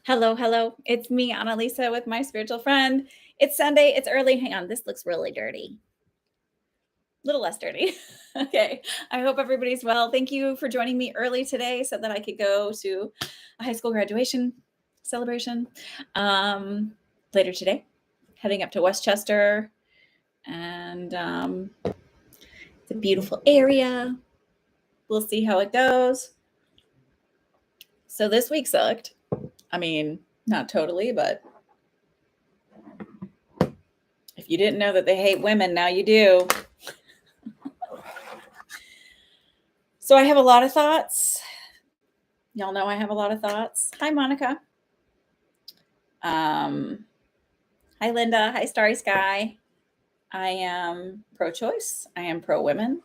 Hello, hello. It's me, Annalisa, with my spiritual friend. It's Sunday. It's early. Hang on. This looks really dirty. A little less dirty. Okay. I hope everybody's well. Thank you for joining me early today so that I could go to a high school graduation celebration later today. Heading up to Westchester. And it's a beautiful area. We'll see how it goes. So this week sucked. I mean, not totally, but if you didn't know that they hate women, now you do. So I have a lot of thoughts. Y'all know I have a lot of thoughts. Hi, Monica. Hi, Linda. Hi, Starry Sky. I am pro-choice. I am pro-women.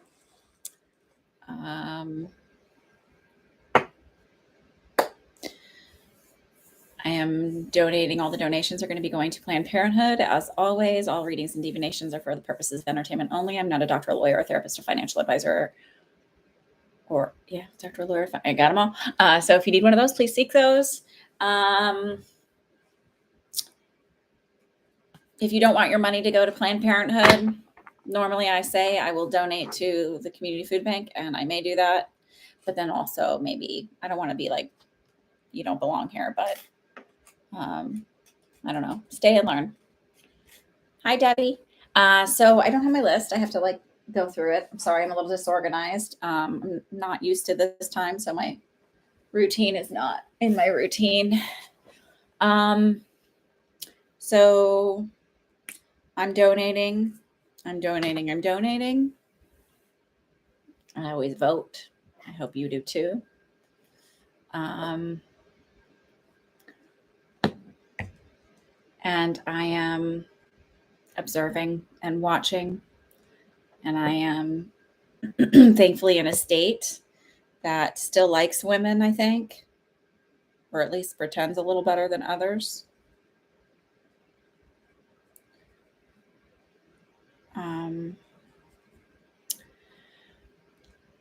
I am donating. All the donations are going to be going to Planned Parenthood. As always, all readings and divinations are for the purposes of entertainment only. I'm not a doctor, lawyer, a therapist, or financial advisor. Doctor, lawyer. I got them all. So if you need one of those, please seek those. If you don't want your money to go to Planned Parenthood, normally I say I will donate to the community food bank, and I may do that. But then also maybe I don't want to be like, you don't belong here, but I don't know. Stay and learn. Hi, Debbie. So I don't have my list. I have to go through it. I'm sorry, I'm a little disorganized. I'm not used to this time, so my routine is not in my routine. So I'm donating. I always vote. I hope you do too. And I am observing and watching. And I am thankfully in a state that still likes women, I think, or at least pretends a little better than others.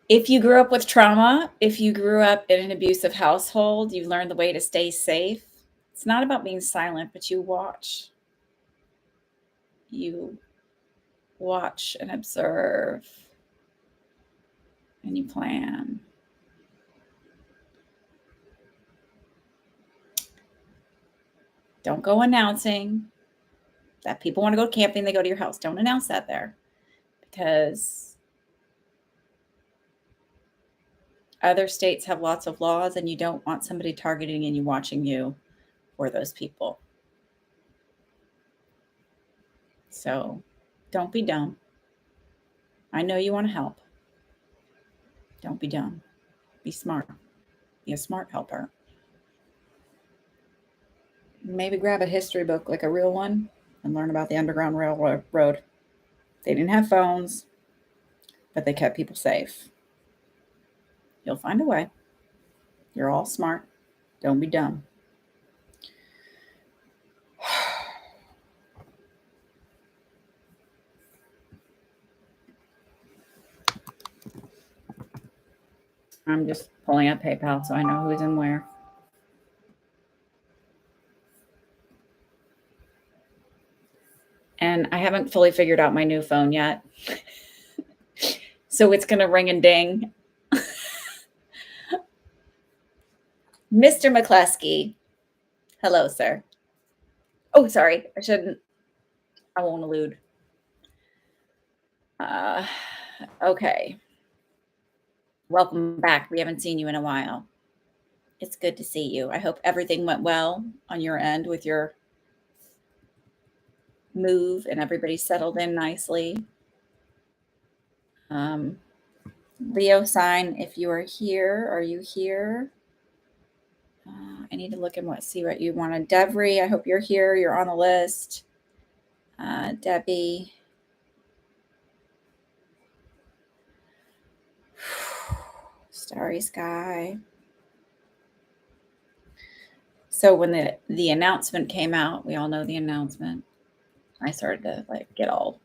If you grew up with trauma, if you grew up in an abusive household, you've learned the way to stay safe. It's not about being silent, but you watch. You watch and observe, and you plan. Don't go announcing that people want to go camping, they go to your house. Don't announce that there, because other states have lots of laws, and you don't want somebody targeting and you watching you for those people. So don't be dumb. I know you want to help. Don't be dumb. Be smart. Be a smart helper. Maybe grab a history book, like a real one, and learn about the Underground Railroad. They didn't have phones, but they kept people safe. You'll find a way. You're all smart. Don't be dumb. I'm just pulling up PayPal so I know who's in where. And I haven't fully figured out my new phone yet. So it's going to ring and ding. Mr. McCluskey. Hello, sir. Oh, sorry. I won't allude. Okay. Welcome back. We haven't seen you in a while. It's good to see you. I hope everything went well on your end with your move and everybody settled in nicely. Leo sign, if you are here, are you here? I need to look and see what you wanted. Devry, I hope you're here. You're on the list. Debbie. Starry Sky. So when the announcement came out, we all know the announcement. I started to get all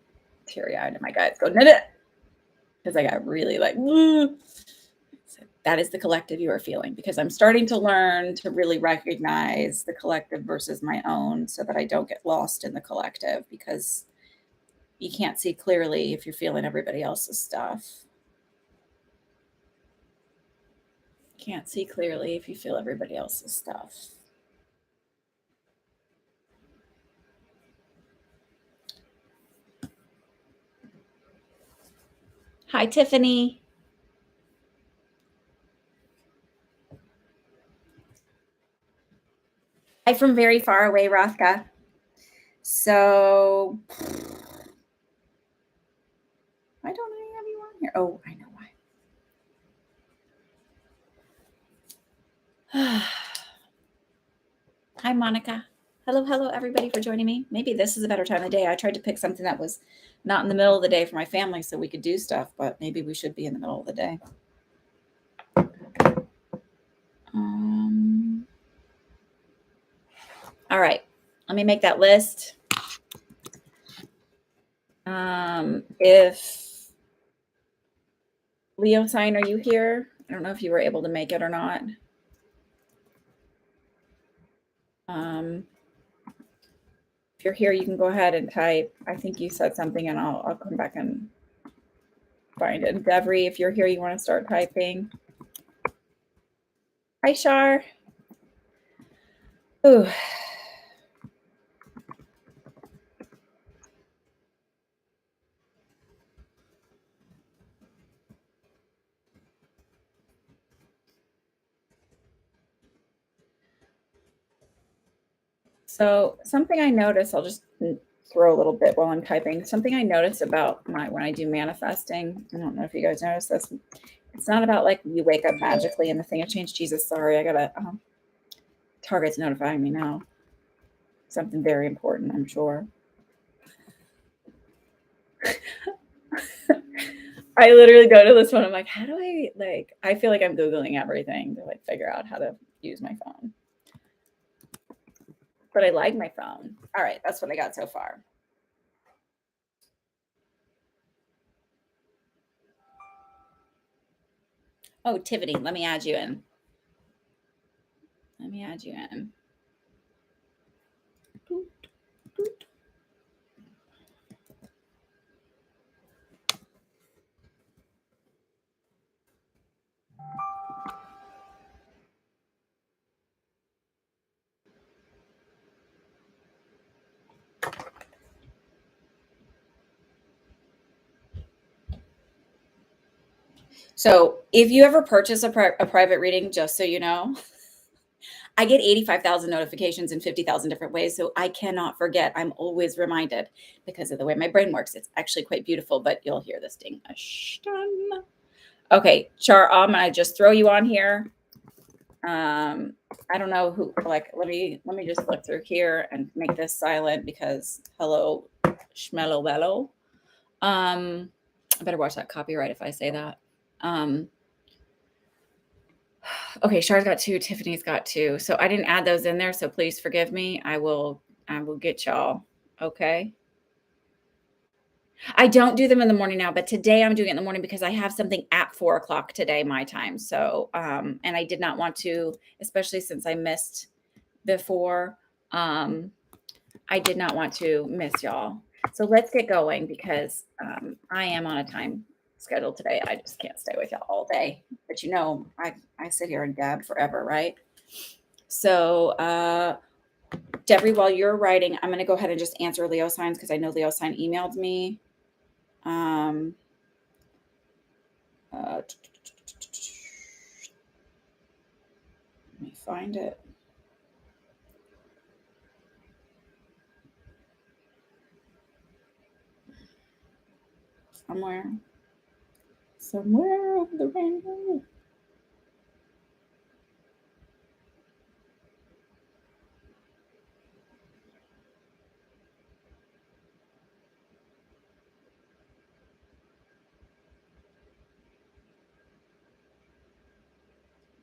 teary-eyed, and my guys go, knit it, because I got really woo. I said, that is the collective you are feeling, because I'm starting to learn to really recognize the collective versus my own so that I don't get lost in the collective, because you can't see clearly if you're feeling everybody else's stuff. Can't see clearly if you feel everybody else's stuff. Hi, Tiffany. Hi from very far away, Rathka. So why don't I have you on here? Oh, I know why. Hi, Monica. Hello, everybody, for joining me. Maybe this is a better time of day. I tried to pick something that was not in the middle of the day for my family so we could do stuff, but maybe we should be in the middle of the day. All right, let me make that list. If Leo sign, are you here? I don't know if you were able to make it or not. If you're here, you can go ahead and type. I think you said something, and I'll come back and find it. Devry, if you're here, you want to start typing. Hi, Shar. Ooh. So something I noticed, I'll just throw a little bit while I'm typing. Something I noticed about when I do manifesting, I don't know if you guys notice this. It's not about like you wake up magically and the thing will change. Jesus, sorry, I gotta. Target's notifying me now. Something very important, I'm sure. I literally go to this one. I'm like, how do I feel like I'm Googling everything to like figure out how to use my phone. But I like my phone. All right, that's what I got so far. Oh, Tiffany, let me add you in. Let me add you in. Boop, boop. So if you ever purchase a private reading, just so you know, I get 85,000 notifications in 50,000 different ways. So I cannot forget. I'm always reminded because of the way my brain works. It's actually quite beautiful, but you'll hear this ding. Okay, Char, I'm gonna just throw you on here. I don't know who, like, let me just look through here and make this silent because hello, schmello bello. I better watch that copyright if I say that. Okay, Char's got 2, Tiffany's got 2. So I didn't add those in there, so please forgive me. I will get y'all. Okay. I don't do them in the morning now, but today I'm doing it in the morning because I have something at 4:00 today, my time. So, and I did not want to, especially since I missed before. I did not want to miss y'all. So let's get going because I am on a time schedule today. I just can't stay with y'all all day. But you know, I sit here and gab forever, right? So, Debbie, while you're writing, I'm going to go ahead and just answer Leo signs because I know Leo sign emailed me. Let me find it. Somewhere over the rainbow.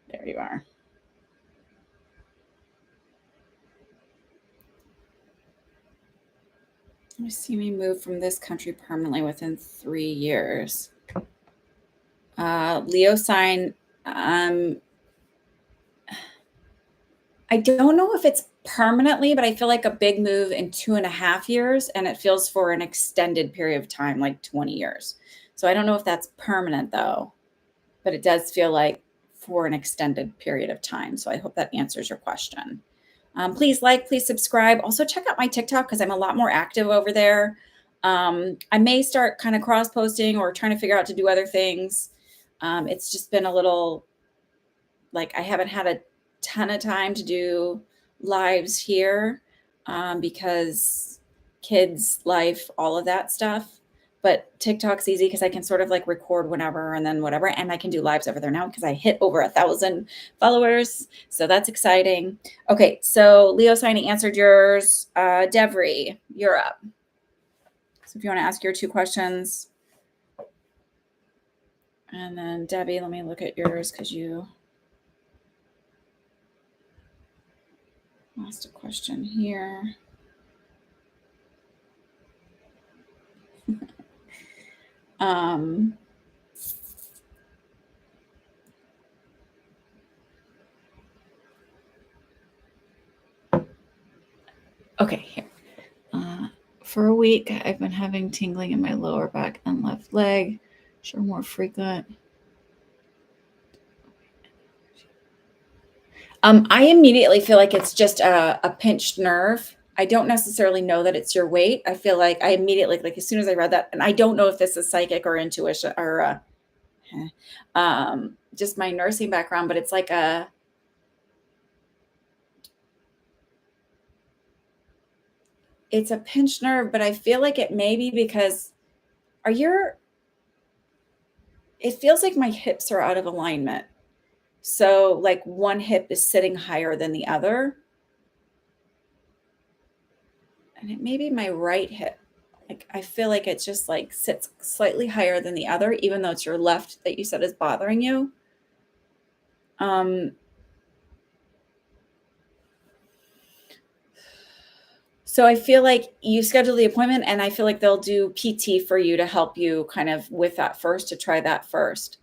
There you are. You see me move from this country permanently within 3 years. Leo sign I don't know if it's permanently, but I feel like a big move in 2.5 years, and it feels for an extended period of time, like 20 years. So I don't know if that's permanent though, but it does feel like for an extended period of time. So I hope that answers your question. Please like, please subscribe. Also check out my TikTok because I'm a lot more active over there. I may start kind of cross posting or trying to figure out to do other things. It's just been a little like I haven't had a ton of time to do lives here because kids, life, all of that stuff. But TikTok's easy because I can sort of like record whenever and then whatever. And I can do lives over there now because I hit over 1,000 followers. So that's exciting. Okay. So Leo signing answered yours. Devry, you're up. So if you want to ask your 2 questions. And then Debbie, let me look at yours because you asked a question here. Okay, here. For a week, I've been having tingling in my lower back and left leg. Sure, more frequent. I immediately feel like it's just a pinched nerve. I don't necessarily know that it's your weight. I feel like I immediately, like as soon as I read that, and I don't know if this is psychic or intuition or just my nursing background, but it's like it's a pinched nerve, but I feel like it may be because it feels like my hips are out of alignment. So like one hip is sitting higher than the other. And it may be my right hip. Like I feel like it just like sits slightly higher than the other, even though it's your left that you said is bothering you. So I feel like you schedule the appointment and I feel like they'll do PT for you to help you kind of with that first, to try that first.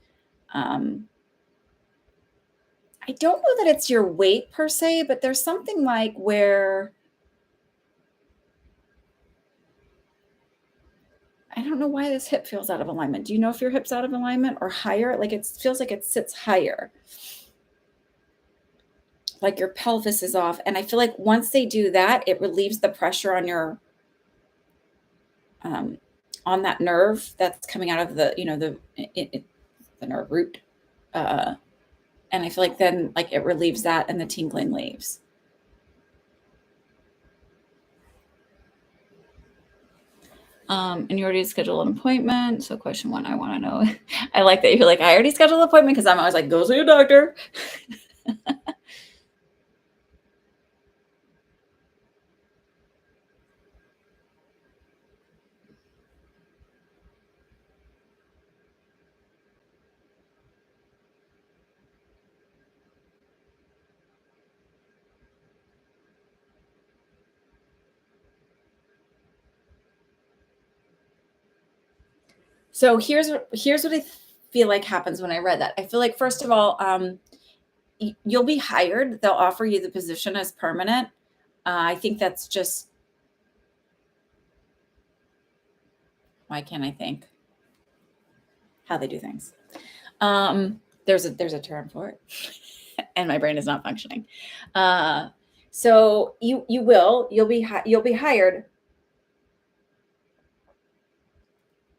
I don't know that it's your weight per se, but there's something like where I don't know why this hip feels out of alignment. Do you know if your hip's out of alignment or higher? Like it feels like it sits higher. Like your pelvis is off. And I feel like once they do that, it relieves the pressure on your on that nerve that's coming out of the, the nerve root. And I feel like then like it relieves that and the tingling leaves. And you already scheduled an appointment. So question 1, I want to know. I like that you're like, I already scheduled an appointment because I'm always like, go see a doctor. So here's what I feel like happens when I read that. I feel like first of all, you'll be hired. They'll offer you the position as permanent. I think that's just, why can't I think how they do things? There's a term for it, and my brain is not functioning. So you'll be hired,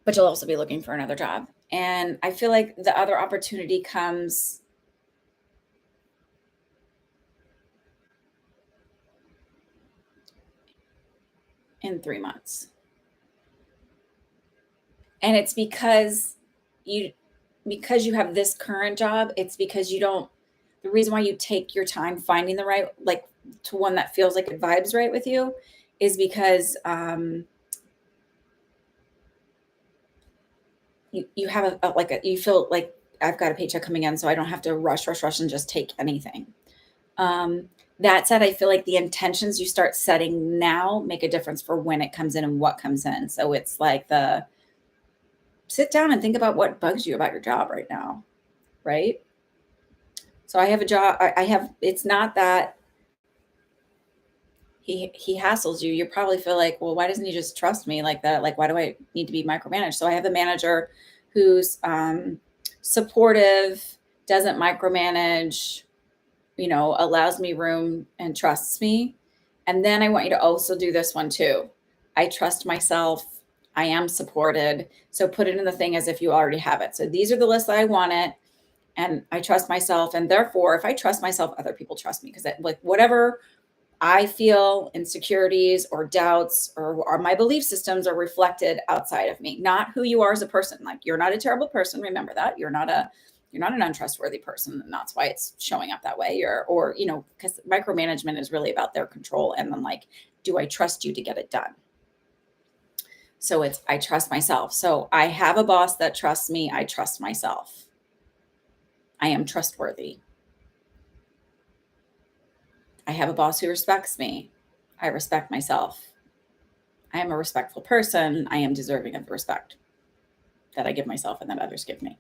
but you'll also be looking for another job. And I feel like the other opportunity comes in 3 months. And it's because you have this current job, it's because the reason why you take your time finding the right, like to one that feels like it vibes right with you is because you have you feel like I've got a paycheck coming in, so I don't have to rush and just take anything. That said, I feel like the intentions you start setting now make a difference for when it comes in and what comes in. So it's like sit down and think about what bugs you about your job right now, right? So I have a job. I have, it's not that he hassles you. You probably feel like, well, why doesn't he just trust me like that? Like, why do I need to be micromanaged? So I have a manager who's supportive, doesn't micromanage, allows me room and trusts me. And then I want you to also do this one too. I trust myself. I am supported. So put it in the thing as if you already have it. So these are the lists that I want it. And I trust myself. And therefore, if I trust myself, other people trust me because like whatever I feel insecurities or doubts or my belief systems are reflected outside of me, not who you are as a person. Like you're not a terrible person. Remember that you're not an untrustworthy person. And that's why it's showing up that way because micromanagement is really about their control. And then like, do I trust you to get it done? So I trust myself. So I have a boss that trusts me. I trust myself. I am trustworthy. I have a boss who respects me. I respect myself. I am a respectful person. I am deserving of the respect that I give myself and that others give me.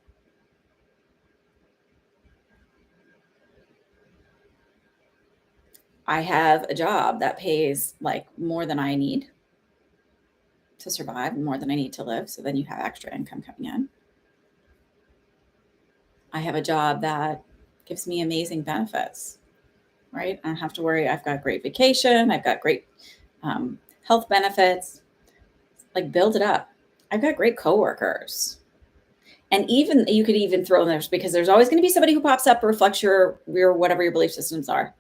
I have a job that pays like more than I need to survive, more than I need to live. So then you have extra income coming in. I have a job that gives me amazing benefits, right? I don't have to worry. I've got great vacation. I've got great health benefits. Like build it up. I've got great coworkers. And even you could even throw in there because there's always going to be somebody who pops up, reflects your whatever your belief systems are.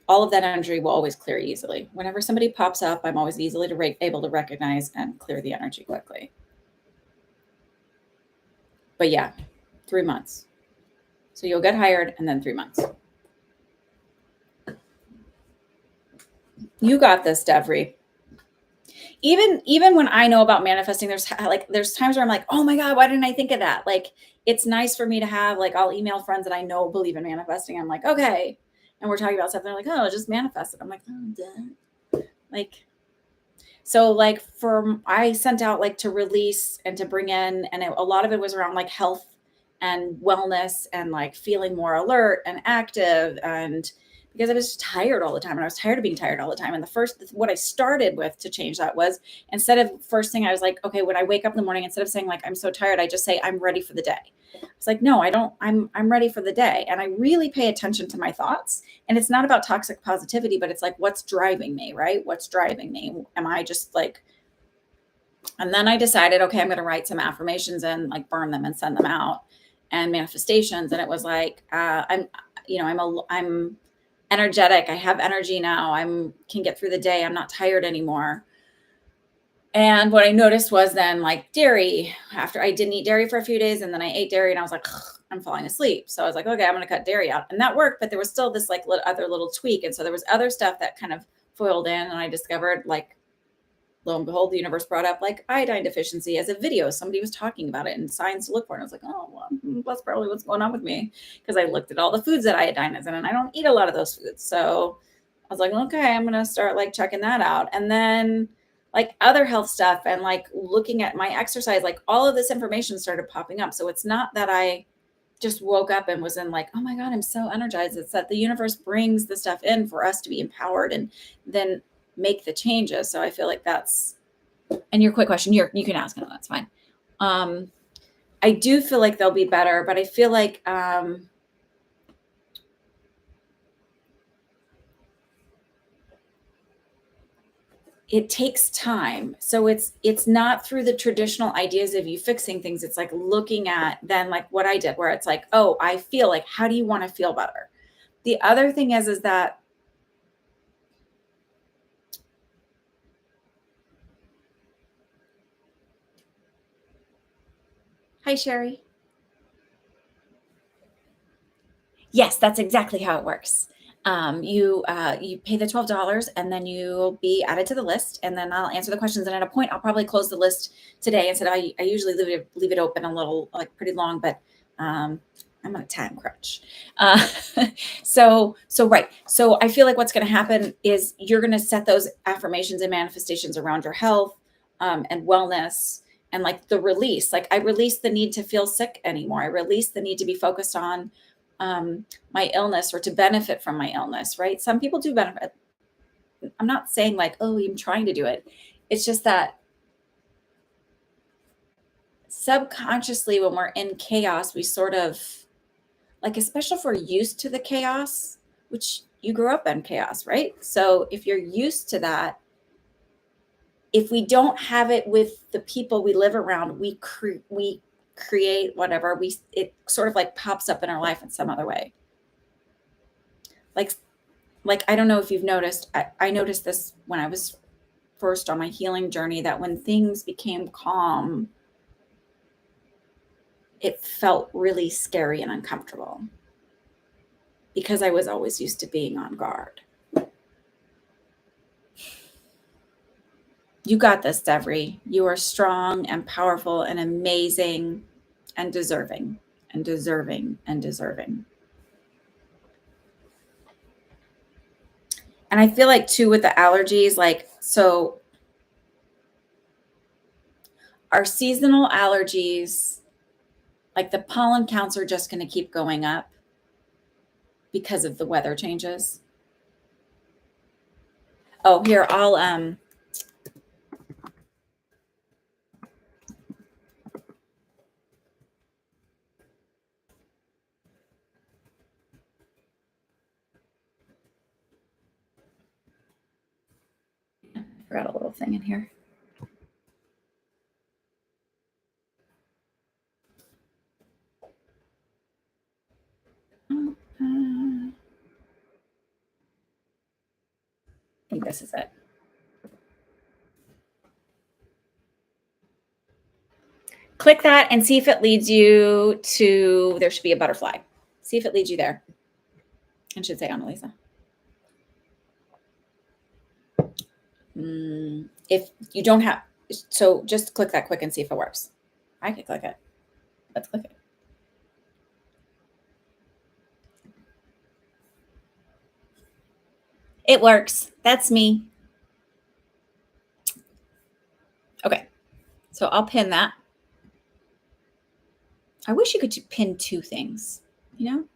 All of that energy will always clear easily. Whenever somebody pops up, I'm always easily able to recognize and clear the energy quickly. But yeah, 3 months. So you'll get hired and then 3 months. You got this, Devry. Even when I know about manifesting, there's times where I'm like, oh my God, why didn't I think of that? Like, it's nice for me to have, like, I'll email friends that I know believe in manifesting. I'm like, okay. And we're talking about stuff. They're like, oh, just manifest it. I'm like, oh, duh. Like, so like I sent out like to release and to bring in, and a lot of it was around like health and wellness and like feeling more alert and active. And because I was just tired all the time and I was tired of being tired all the time. And what I started with to change that was instead of first thing, I was like, okay, when I wake up in the morning, instead of saying like, I'm so tired, I just say, I'm ready for the day. It's like, no, I'm ready for the day. And I really pay attention to my thoughts. And it's not about toxic positivity, but it's like, what's driving me, right? What's driving me? Am I just like, and then I decided, okay, I'm going to write some affirmations and like burn them and send them out and manifestations. And it was like, I'm energetic. I have energy now. Can get through the day. I'm not tired anymore. And what I noticed was then like dairy, after I didn't eat dairy for a few days and then I ate dairy and I was like, I'm falling asleep. So I was like, okay, I'm going to cut dairy out. And that worked, but there was still this like other little tweak. And so there was other stuff that kind of foiled in. And I discovered like, lo and behold, the universe brought up like iodine deficiency as a video. Somebody was talking about it and signs to look for. And I was like, oh, well, that's probably what's going on with me. Because I looked at all the foods that iodine is in and I don't eat a lot of those foods. So I was like, okay, I'm going to start like checking that out. And then like other health stuff and like looking at my exercise, like all of this information started popping up. So it's not that I just woke up and was in like, oh my God, I'm so energized. It's that the universe brings the stuff in for us to be empowered and then make the changes. So I feel like that's, and your quick question, you can ask, no, that's fine. I do feel like they'll be better, but I feel like, it takes time. So it's not through the traditional ideas of you fixing things. It's like looking at then like what I did, where it's like, oh, I feel like, how do you want to feel better? The other thing is that hi, Sherry. Yes, that's exactly how it works. You pay the $12 and then you'll be added to the list, and then I'll answer the questions. And at a point, I'll probably close the list today. Instead, I usually leave it open a little, like pretty long, but I'm on a time crunch. So right. So I feel like what's going to happen is you're going to set those affirmations and manifestations around your health and wellness. And like the release, like I release the need to feel sick anymore. I release the need to be focused on my illness or to benefit from my illness, right? Some people do benefit. I'm not saying like, oh, I'm trying to do it. It's just that subconsciously, when we're in chaos, we sort of like, especially if we're used to the chaos, which you grew up in chaos, right? So if you're used to that, if we don't have it with the people we live around, we create whatever it sort of like pops up in our life in some other way. Like I don't know if you've noticed, I noticed this when I was first on my healing journey, that when things became calm, it felt really scary and uncomfortable because I was always used to being on guard. You got this, Devry. You are strong and powerful and amazing and deserving and deserving and deserving. And I feel like too with the allergies, like, so our seasonal allergies, like the pollen counts are just going to keep going up because of the weather changes. Oh, here, I'll forgot a little thing in here. I think this is it. Click that and see if it leads you to, there should be a butterfly. See if it leads you there. It should say Annalisa. If you don't have, so just click that quick and see if it works. I can click it. Let's click it. It works. That's me. Okay. So I'll pin that. I wish you could pin two things, you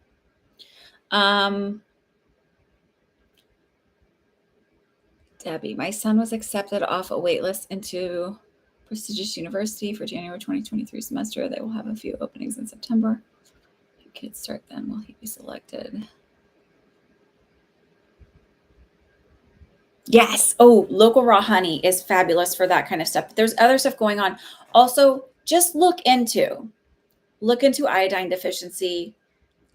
know? Debbie, my son was accepted off a wait list into prestigious university for January 2023 semester. They will have a few openings in September. If kids start then, will he be selected? Yes. Oh, local raw honey is fabulous for that kind of stuff. But there's other stuff going on. Also, just look into iodine deficiency.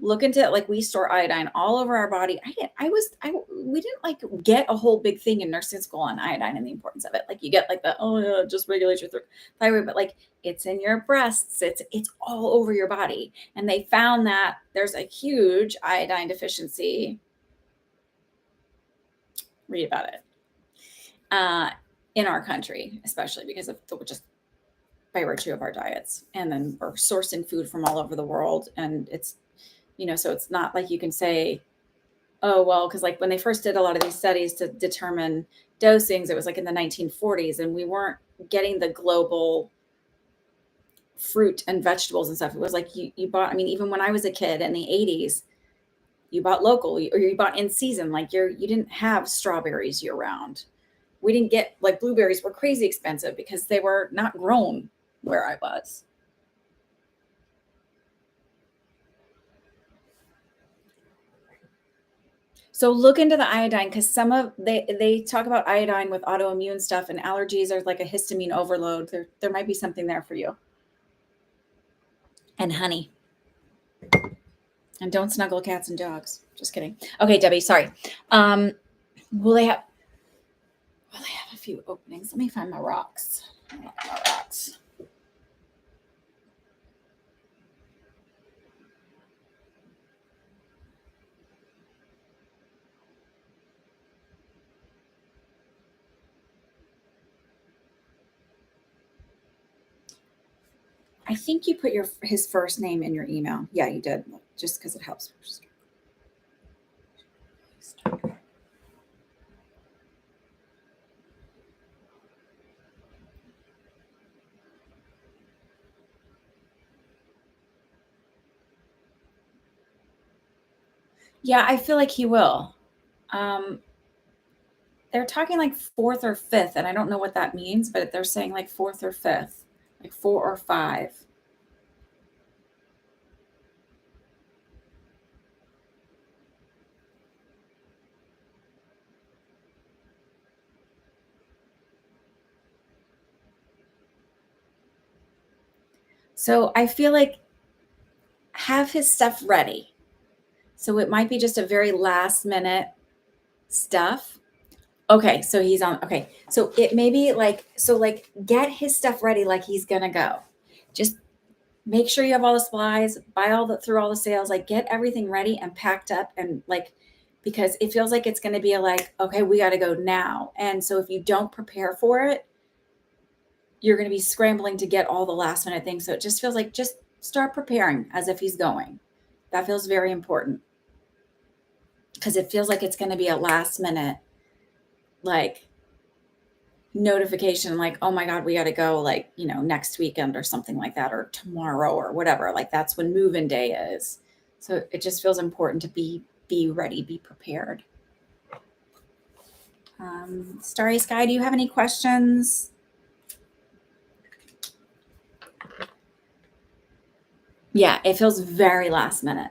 Look into it. Like, we store iodine all over our body. We didn't like get a whole big thing in nursing school on iodine and the importance of it. Like, you get like the, oh yeah, just regulate your thyroid, but like it's in your breasts. It's all over your body. And they found that there's a huge iodine deficiency. Read about it. In our country, especially because of just by virtue of our diets. And then we're sourcing food from all over the world. And it's, you know, so it's not like you can say, oh, well, because like when they first did a lot of these studies to determine dosings, it was like in the 1940s, and we weren't getting the global fruit and vegetables and stuff. It was like you bought, I mean, even when I was a kid in the 80s, you bought local or you bought in season. Like you didn't have strawberries year round. We didn't get, like, blueberries were crazy expensive because they were not grown where I was. So look into the iodine, because they talk about iodine with autoimmune stuff and allergies. There's like a histamine overload. There might be something there for you. And honey. And don't snuggle cats and dogs. Just kidding. Okay, Debbie, sorry. Will they have a few openings? Let me find my rocks. I think you put his first name in your email. Yeah, you did. Just because it helps. Yeah, I feel like he will. Um, they're talking like fourth or fifth, and I don't know what that means, but they're saying like fourth or fifth, like 4 or 5. So I feel like have his stuff ready. So it might be just a very last minute stuff. Okay, so he's on. Okay, so it may be like, so like get his stuff ready like he's gonna go. Just make sure you have all the supplies, buy all the through all the sales, like get everything ready and packed up and like because it feels like it's going to be like, okay, we got to go now. And so if you don't prepare for it, you're going to be scrambling to get all the last minute things. So it just feels like just start preparing as if he's going. That feels very important because it feels like it's going to be a last minute like notification like, oh my god, we got to go like, next weekend or something like that or tomorrow or whatever. Like that's when move-in day is. So it just feels important to be ready, be prepared. Starry Sky, do you have any questions? Yeah, it feels very last minute.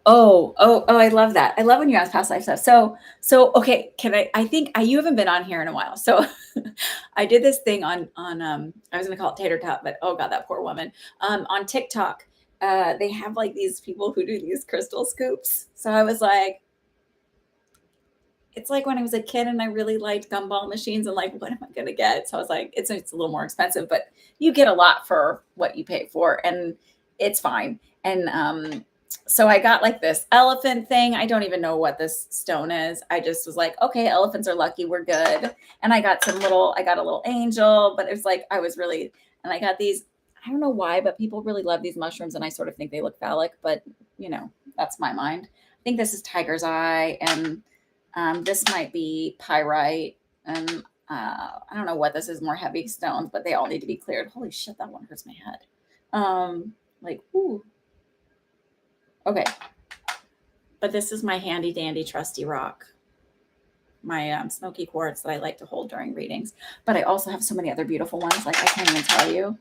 Oh, I love that. I love when you ask past life stuff. So okay, I think you haven't been on here in a while. So I did this thing on I was gonna call it Tater Tot, but oh god, that poor woman. On TikTok, they have like these people who do these crystal scoops. So I was like, it's like when I was a kid and I really liked gumball machines and like, what am I gonna get? So I was like, it's a little more expensive, but you get a lot for what you pay for, and it's fine. And so I got like this elephant thing. I don't even know what this stone is. I just was like, okay, elephants are lucky, we're good. And I got a little angel, but it was like and I got these. I don't know why, but people really love these mushrooms, and I sort of think they look phallic, but that's my mind. I think this is tiger's eye, and this might be pyrite, and I don't know what this is, more heavy stones, but they all need to be cleared. Holy shit, that one hurts my head. Like, ooh, okay. But this is my handy dandy trusty rock, my smoky quartz that I like to hold during readings. But I also have so many other beautiful ones, like I can't even tell you.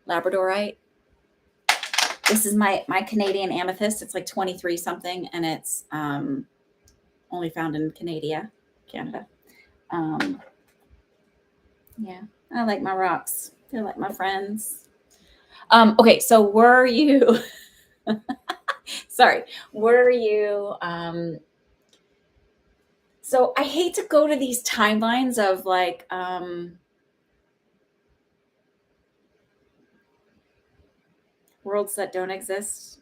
Labradorite. This is my Canadian amethyst. It's like 23 something, and it's only found in Canada. Um, Yeah, I like my rocks. They're like my friends. Okay, so were you sorry, were you so I hate to go to these timelines of like worlds that don't exist.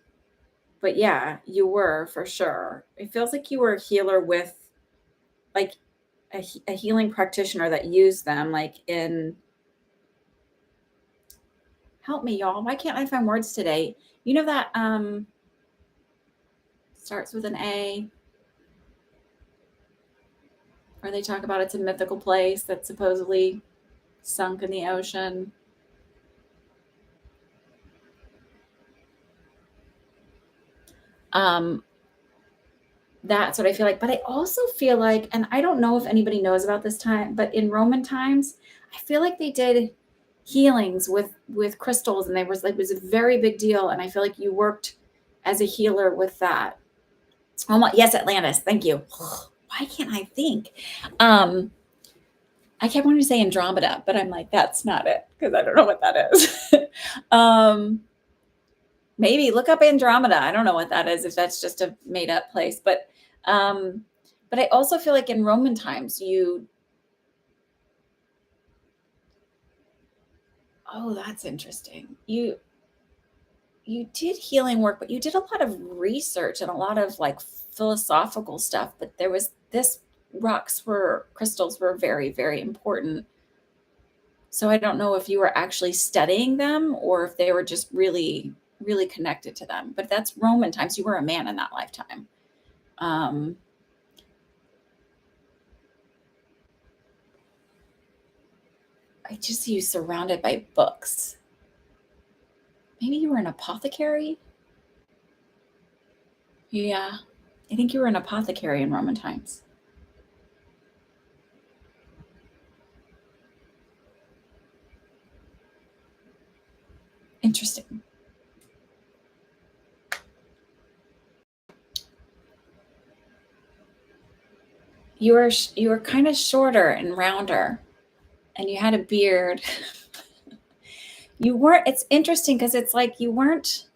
But yeah, you were for sure. It feels like you were a healer with like a healing practitioner that used them like in help me y'all. Why can't I find words today? You know that starts with an A, where they talk about it's a mythical place that's supposedly sunk in the ocean. Um, that's what I feel like. But I also feel like, and I don't know if anybody knows about this time, but in Roman times, I feel like they did healings with crystals, and it was a very big deal. And I feel like you worked as a healer with that. Oh my, yes, Atlantis. Thank you. Why can't I think? Um, I kept wanting to say Andromeda, but I'm like, that's not it because I don't know what that is. Maybe look up Andromeda. I don't know what that is, if that's just a made up place. Um, but I also feel like in Roman times, oh, that's interesting. You did healing work, but you did a lot of research and a lot of like philosophical stuff. But there was this crystals were very, very important. So I don't know if you were actually studying them or if they were just really, really connected to them. But that's Roman times. You were a man in that lifetime. Um, I just see you surrounded by books. Maybe you were an apothecary? Yeah. I think you were an apothecary in Roman times. Interesting. You were kind of shorter and rounder, and you had a beard. You weren't. It's interesting because it's like you weren't.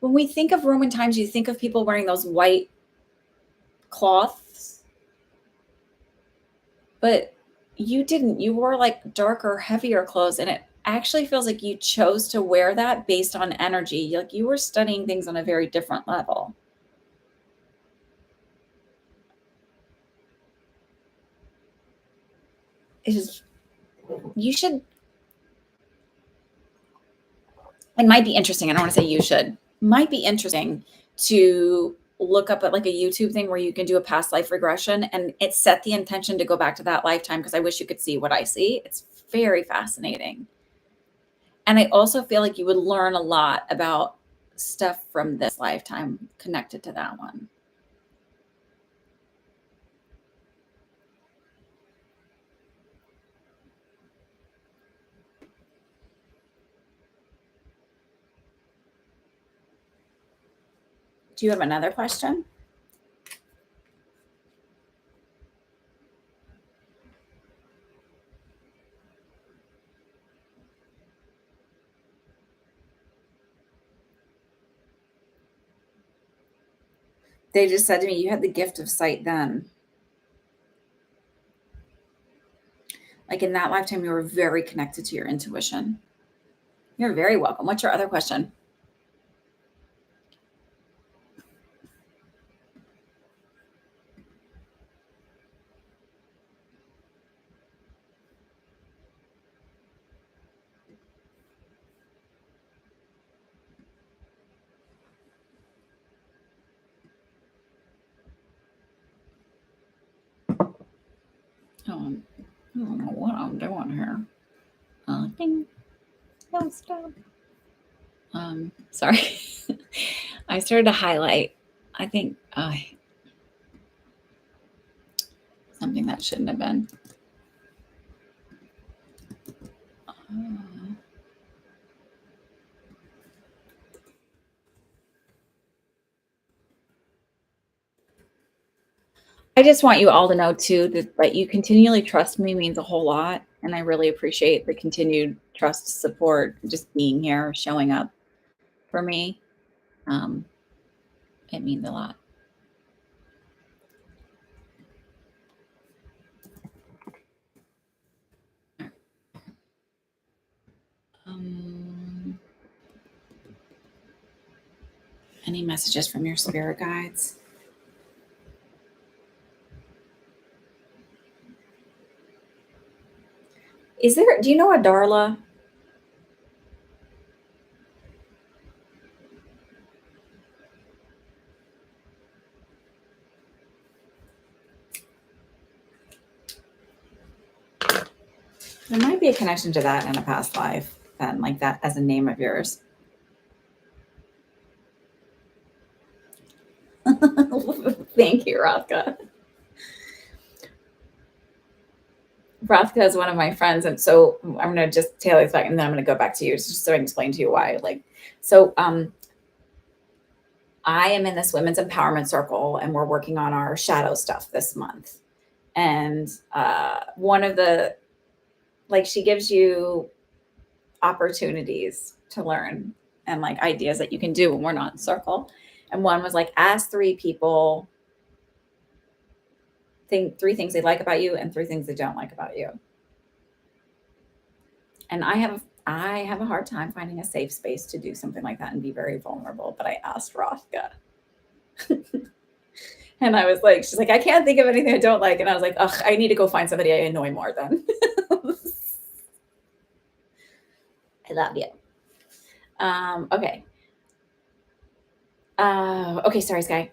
When we think of Roman times, you think of people wearing those white cloths, but you didn't. You wore like darker, heavier clothes, and it actually feels like you chose to wear that based on energy. Like you were studying things on a very different level. It is. You should. It might be interesting. I don't want to say you should. Might be interesting to look up at like a YouTube thing where you can do a past life regression and it set the intention to go back to that lifetime because I wish you could see what I see. It's very fascinating. And I also feel like you would learn a lot about stuff from this lifetime connected to that one. Do you have another question? They just said to me, you had the gift of sight then. Like in that lifetime, you were very connected to your intuition. You're very welcome. What's your other question? Oh, I don't know what I'm doing here. Ding. No, stop. Sorry. I started to highlight, I think, something that shouldn't have been. I just want you all to know too that you continually trust me means a whole lot. And I really appreciate the continued trust, support, just being here, showing up for me. Um, it means a lot. Any messages from your spirit guides? Do you know a Darla? There might be a connection to that in a past life, then, like that as a name of yours. Thank you, Rathka. Rathka is one of my friends, and so I'm going to just tail this back, and then I'm going to go back to you just so I can explain to you why. I am in this women's empowerment circle, and we're working on our shadow stuff this month. And one of the she gives you opportunities to learn and like ideas that you can do when we're not in circle. And one was like, ask 3 people three things they like about you and 3 things they don't like about you. And I have a hard time finding a safe space to do something like that and be very vulnerable. But I asked Rothka. And I was like, she's like, I can't think of anything I don't like. And I was like, ugh, I need to go find somebody I annoy more then. I love you. Okay. Okay, sorry, Sky.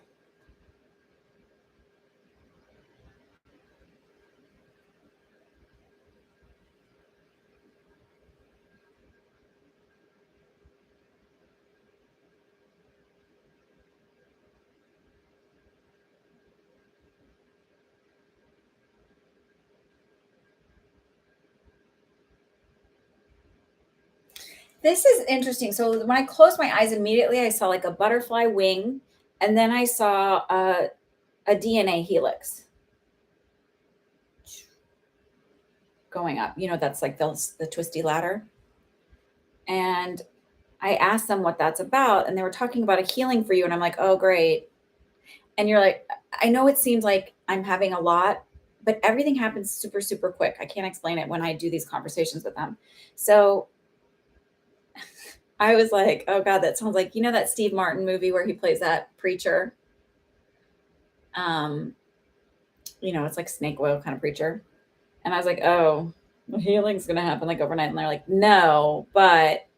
This is interesting. So when I closed my eyes immediately, I saw like a butterfly wing, and then I saw a DNA helix going up. You know, that's like the twisty ladder. And I asked them what that's about, and they were talking about a healing for you. And I'm like, oh, great. And you're like, I know it seems like I'm having a lot, but everything happens super, super quick. I can't explain it when I do these conversations with them. So I was like, oh God, that sounds like, you know, that Steve Martin movie where he plays that preacher. Um, it's like snake oil kind of preacher. And I was like, oh, the healing's going to happen like overnight. And they're like, no, but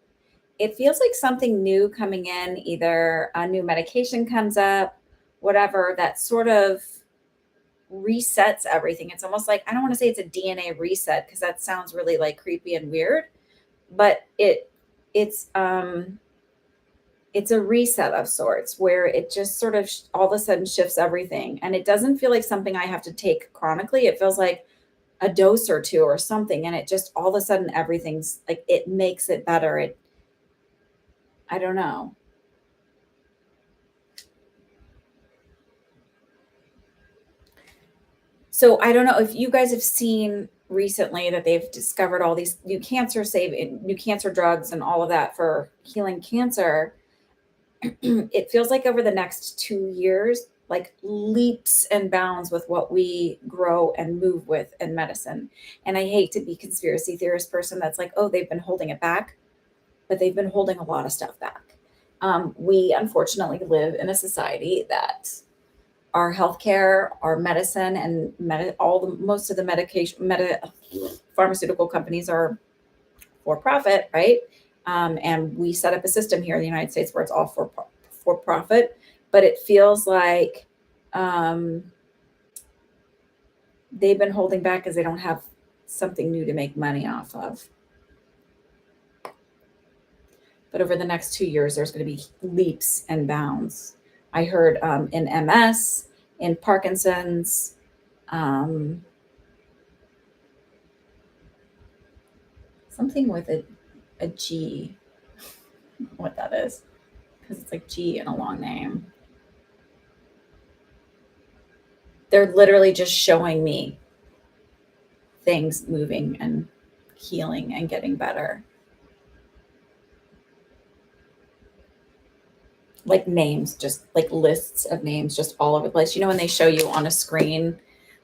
it feels like something new coming in, either a new medication comes up, whatever, that sort of resets everything. It's almost like, I don't want to say it's a DNA reset because that sounds really like creepy and weird, but it's it's a reset of sorts where it just sort of all of a sudden shifts everything. And it doesn't feel like something I have to take chronically. It feels like a dose or two or something. And it just all of a sudden everything's like it makes it better. I don't know. So I don't know if you guys have seen recently that they've discovered all these new cancer drugs and all of that for healing cancer. It feels like over the next 2 years, like leaps and bounds with what we grow and move with in medicine. And I hate to be conspiracy theorist person that's like, oh, they've been holding it back, but they've been holding a lot of stuff back. We unfortunately live in a society that our healthcare, our medicine, and most of the pharmaceutical companies are for profit, right? And we set up a system here in the United States where it's all for profit, but it feels like um, they've been holding back because they don't have something new to make money off of. But over the next 2 years, there's going to be leaps and bounds. I heard in MS, in Parkinson's, um, something with a G, what that is, because it's like G in a long name. They're literally just showing me things moving and healing and getting better. Like names, just like lists of names, just all over the place. You know, when they show you on a screen,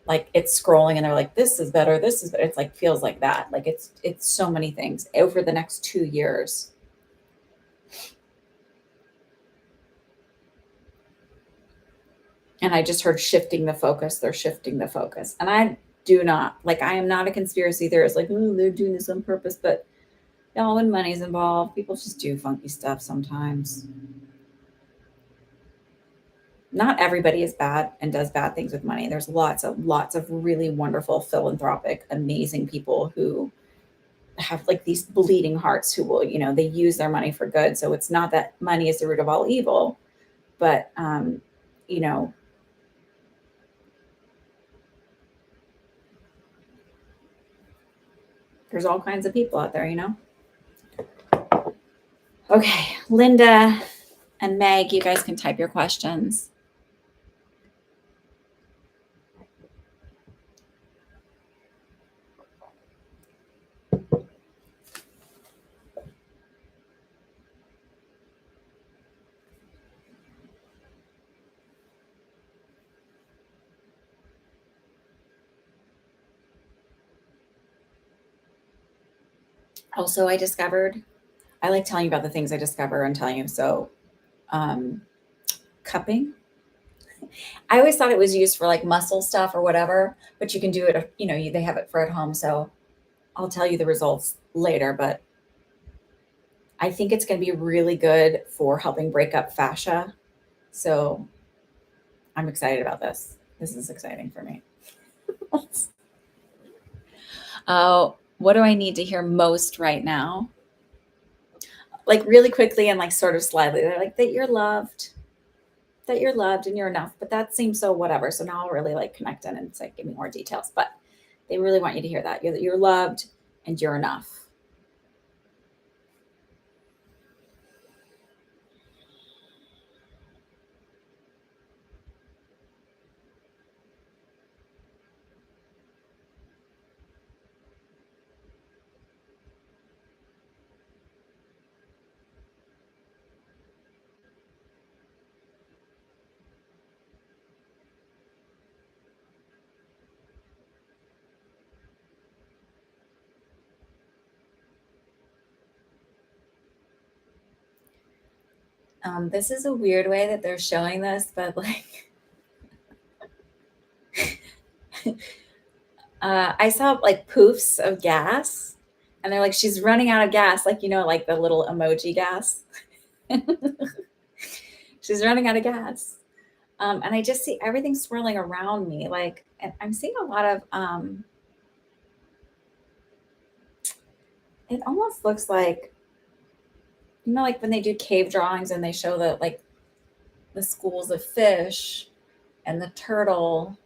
like it's scrolling and they're like, this is better, this is better. It's like feels like that. Like it's so many things over the next 2 years. And I just heard shifting the focus. They're shifting the focus. And I do not like I am not a conspiracy theorist, like, oh, they're doing this on purpose, but no, when money's involved, people just do funky stuff sometimes. Not everybody is bad and does bad things with money. There's lots of really wonderful, philanthropic, amazing people who have like these bleeding hearts who will, they use their money for good. So it's not that money is the root of all evil, but you know, there's all kinds of people out there. Okay, Linda and Meg, you guys can type your questions. Also, I like telling you about the things I discover and telling you. So, um, cupping. I always thought it was used for like muscle stuff or whatever, but you can do it, they have it for at home. So I'll tell you the results later, but I think it's going to be really good for helping break up fascia. So I'm excited about this. This is exciting for me. What do I need to hear most right now? Like really quickly and like sort of slyly. They're like that you're loved and you're enough. But that seems so whatever. So now I'll really like connect in and it's like give me more details. But they really want you to hear that. You're loved and you're enough. This is a weird way that they're showing this, but like I saw like poofs of gas and they're like, she's running out of gas, like, like the little emoji gas. She's running out of gas. And I just see everything swirling around me. Like, and I'm seeing a lot of, it almost looks like, like when they do cave drawings and they show the schools of fish and the turtle.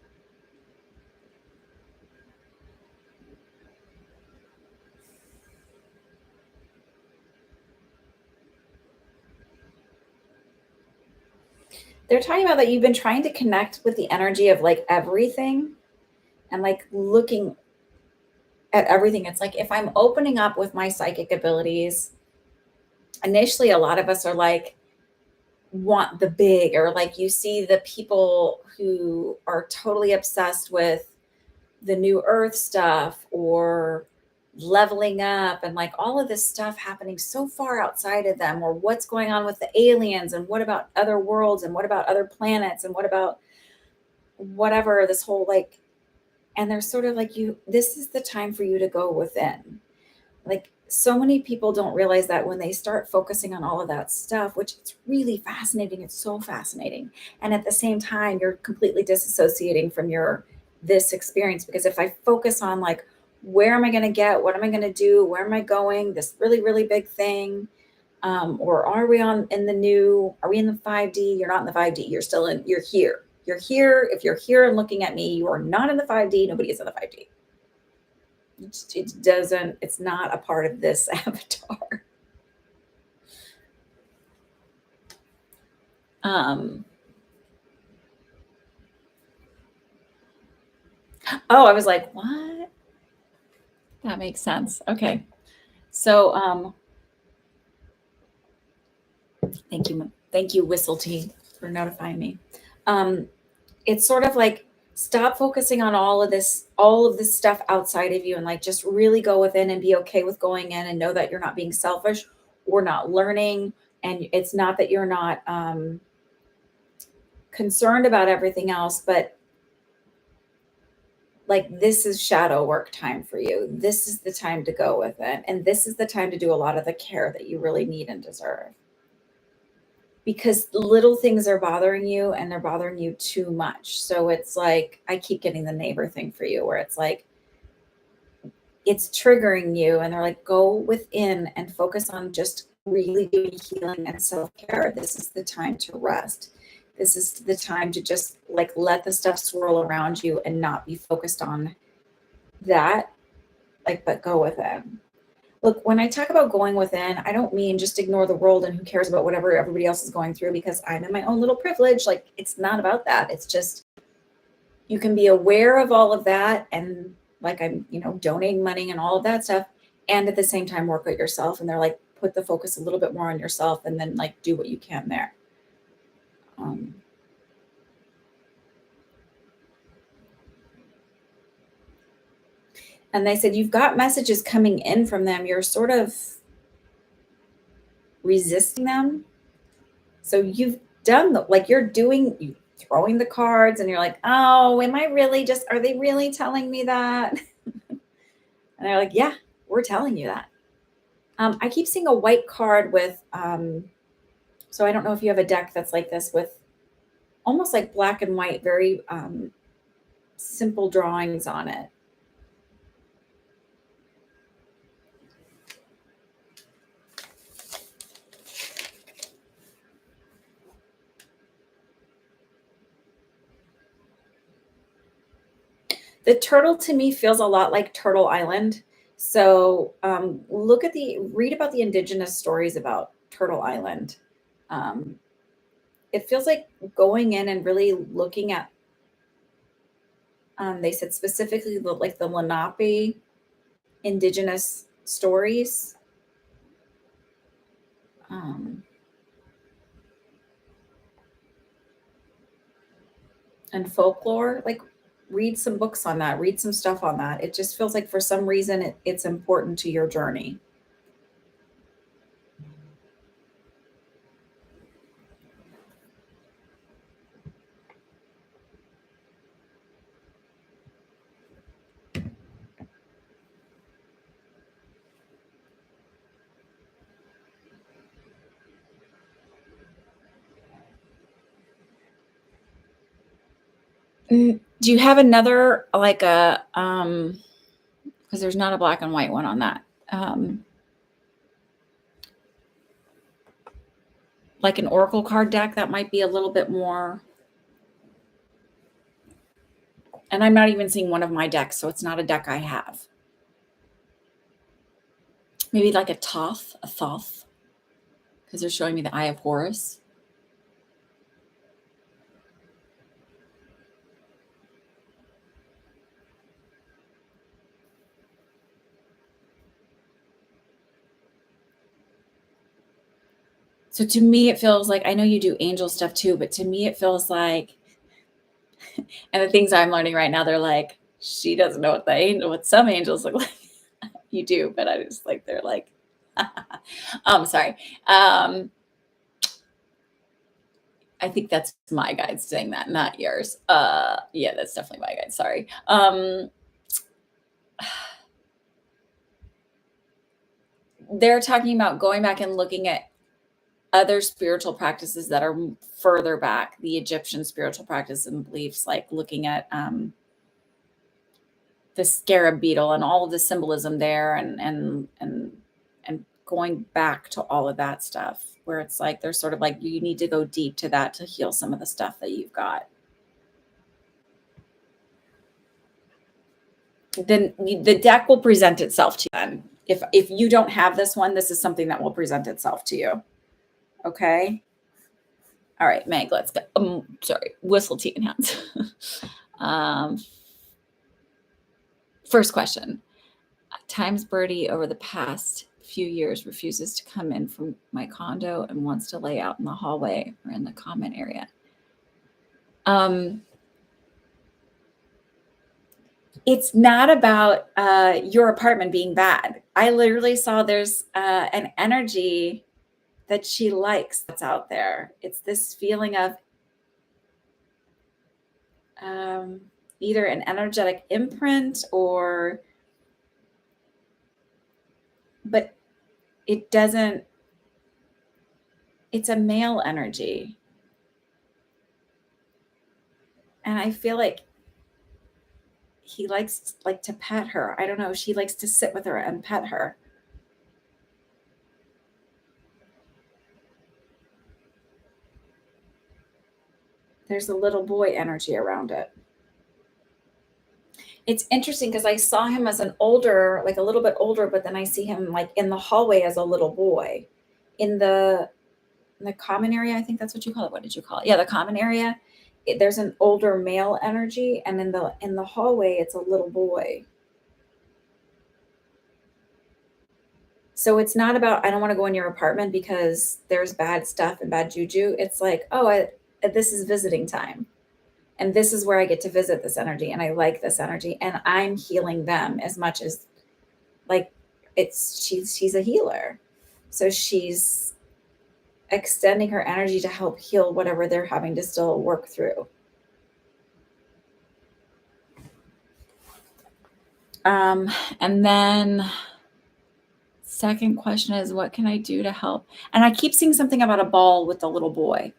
They're talking about that you've been trying to connect with the energy of like everything and like looking at everything. It's like if I'm opening up with my psychic abilities, initially a lot of us are like, want the big, or like you see the people who are totally obsessed with the new earth stuff or leveling up and like all of this stuff happening so far outside of them, or what's going on with the aliens and what about other worlds and what about other planets and what about whatever, this whole like, and they're sort of like, this is the time for you to go within. Like so many people don't realize that when they start focusing on all of that stuff, which it's really fascinating, it's so fascinating, and at the same time you're completely disassociating from this experience, because if I focus on like, where am I going to get, what am I going to do, where am I going, this really really big thing, or are we are we in the 5D? You're not in the 5D, you're here. If you're here and looking at me, you are not in the 5D. Nobody is in the 5D. It's not a part of this avatar. Oh, I was like, what? That makes sense. Okay. So, thank you, Whistle Tea, for notifying me. It's sort of like, stop focusing on all of this stuff outside of you and like just really go within and be okay with going in and know that you're not being selfish or not learning. And it's not that you're not concerned about everything else, but like, this is shadow work time for you. This is the time to go with it. And this is the time to do a lot of the care that you really need and deserve. Because little things are bothering you and they're bothering you too much. So it's like, I keep getting the neighbor thing for you where it's like, it's triggering you and they're like, go within and focus on just really doing healing and self-care. This is the time to rest. This is the time to just like let the stuff swirl around you and not be focused on that, like, but go with it. Look, when I talk about going within, I don't mean just ignore the world and who cares about whatever everybody else is going through, because I'm in my own little privilege. Like, it's not about that. It's just, you can be aware of all of that and like, I'm, donating money and all of that stuff. And at the same time, work with yourself. And they're like, put the focus a little bit more on yourself and then like do what you can there. And they said, you've got messages coming in from them. You're sort of resisting them. So you've done you're throwing the cards and you're like, oh, are they really telling me that? And they're like, yeah, we're telling you that. I keep seeing a white card with, so I don't know if you have a deck that's like this with almost like black and white, very simple drawings on it. The turtle to me feels a lot like Turtle Island. So read about the indigenous stories about Turtle Island. Um, it feels like going in and really looking at, they said specifically like the Lenape indigenous stories, um, and folklore. Like, read some books on that, read some stuff on that. It just feels like for some reason it's important to your journey. Do you have another, like a, because there's not a black and white one on that. Like an oracle card deck that might be a little bit more. And I'm not even seeing one of my decks, so it's not a deck I have. Maybe like a Thoth, because they're showing me the Eye of Horus. So to me, it feels like, I know you do angel stuff too, but to me, it feels like, and the things I'm learning right now, they're like, she doesn't know what some angels look like. You do, but I just like, they're like, sorry. I think that's my guide saying that, not yours. Yeah, that's definitely my guide. Sorry. They're talking about going back and looking at other spiritual practices that are further back, the Egyptian spiritual practice and beliefs, like looking at the scarab beetle and all of the symbolism there, and going back to all of that stuff, where it's like they're sort of like, you need to go deep to that to heal some of the stuff that you've got. Then the deck will present itself to you. Then if you don't have this one, this is something that will present itself to you. Okay. All right, Meg, let's go. Sorry, whistle tea in hands. First question. Times Birdie over the past few years refuses to come in from my condo and wants to lay out in the hallway or in the common area. It's not about your apartment being bad. I literally saw there's an energy that she likes that's out there. It's this feeling of either an energetic imprint but it doesn't, it's a male energy. And I feel like he likes like to pet her. I don't know. She likes to sit with her and pet her. There's a little boy energy around it. It's interesting because I saw him as an older, like a little bit older, but then I see him like in the hallway as a little boy. In the common area, I think that's what you call it. What did you call it? Yeah, the common area. There's an older male energy, and in the hallway, it's a little boy. So it's not about, I don't want to go in your apartment because there's bad stuff and bad juju. It's like, oh, this is visiting time. And this is where I get to visit this energy. And I like this energy. And I'm healing them as much as, like, she's a healer. So she's extending her energy to help heal whatever they're having to still work through. And then second question is, what can I do to help? And I keep seeing something about a ball with the little boy.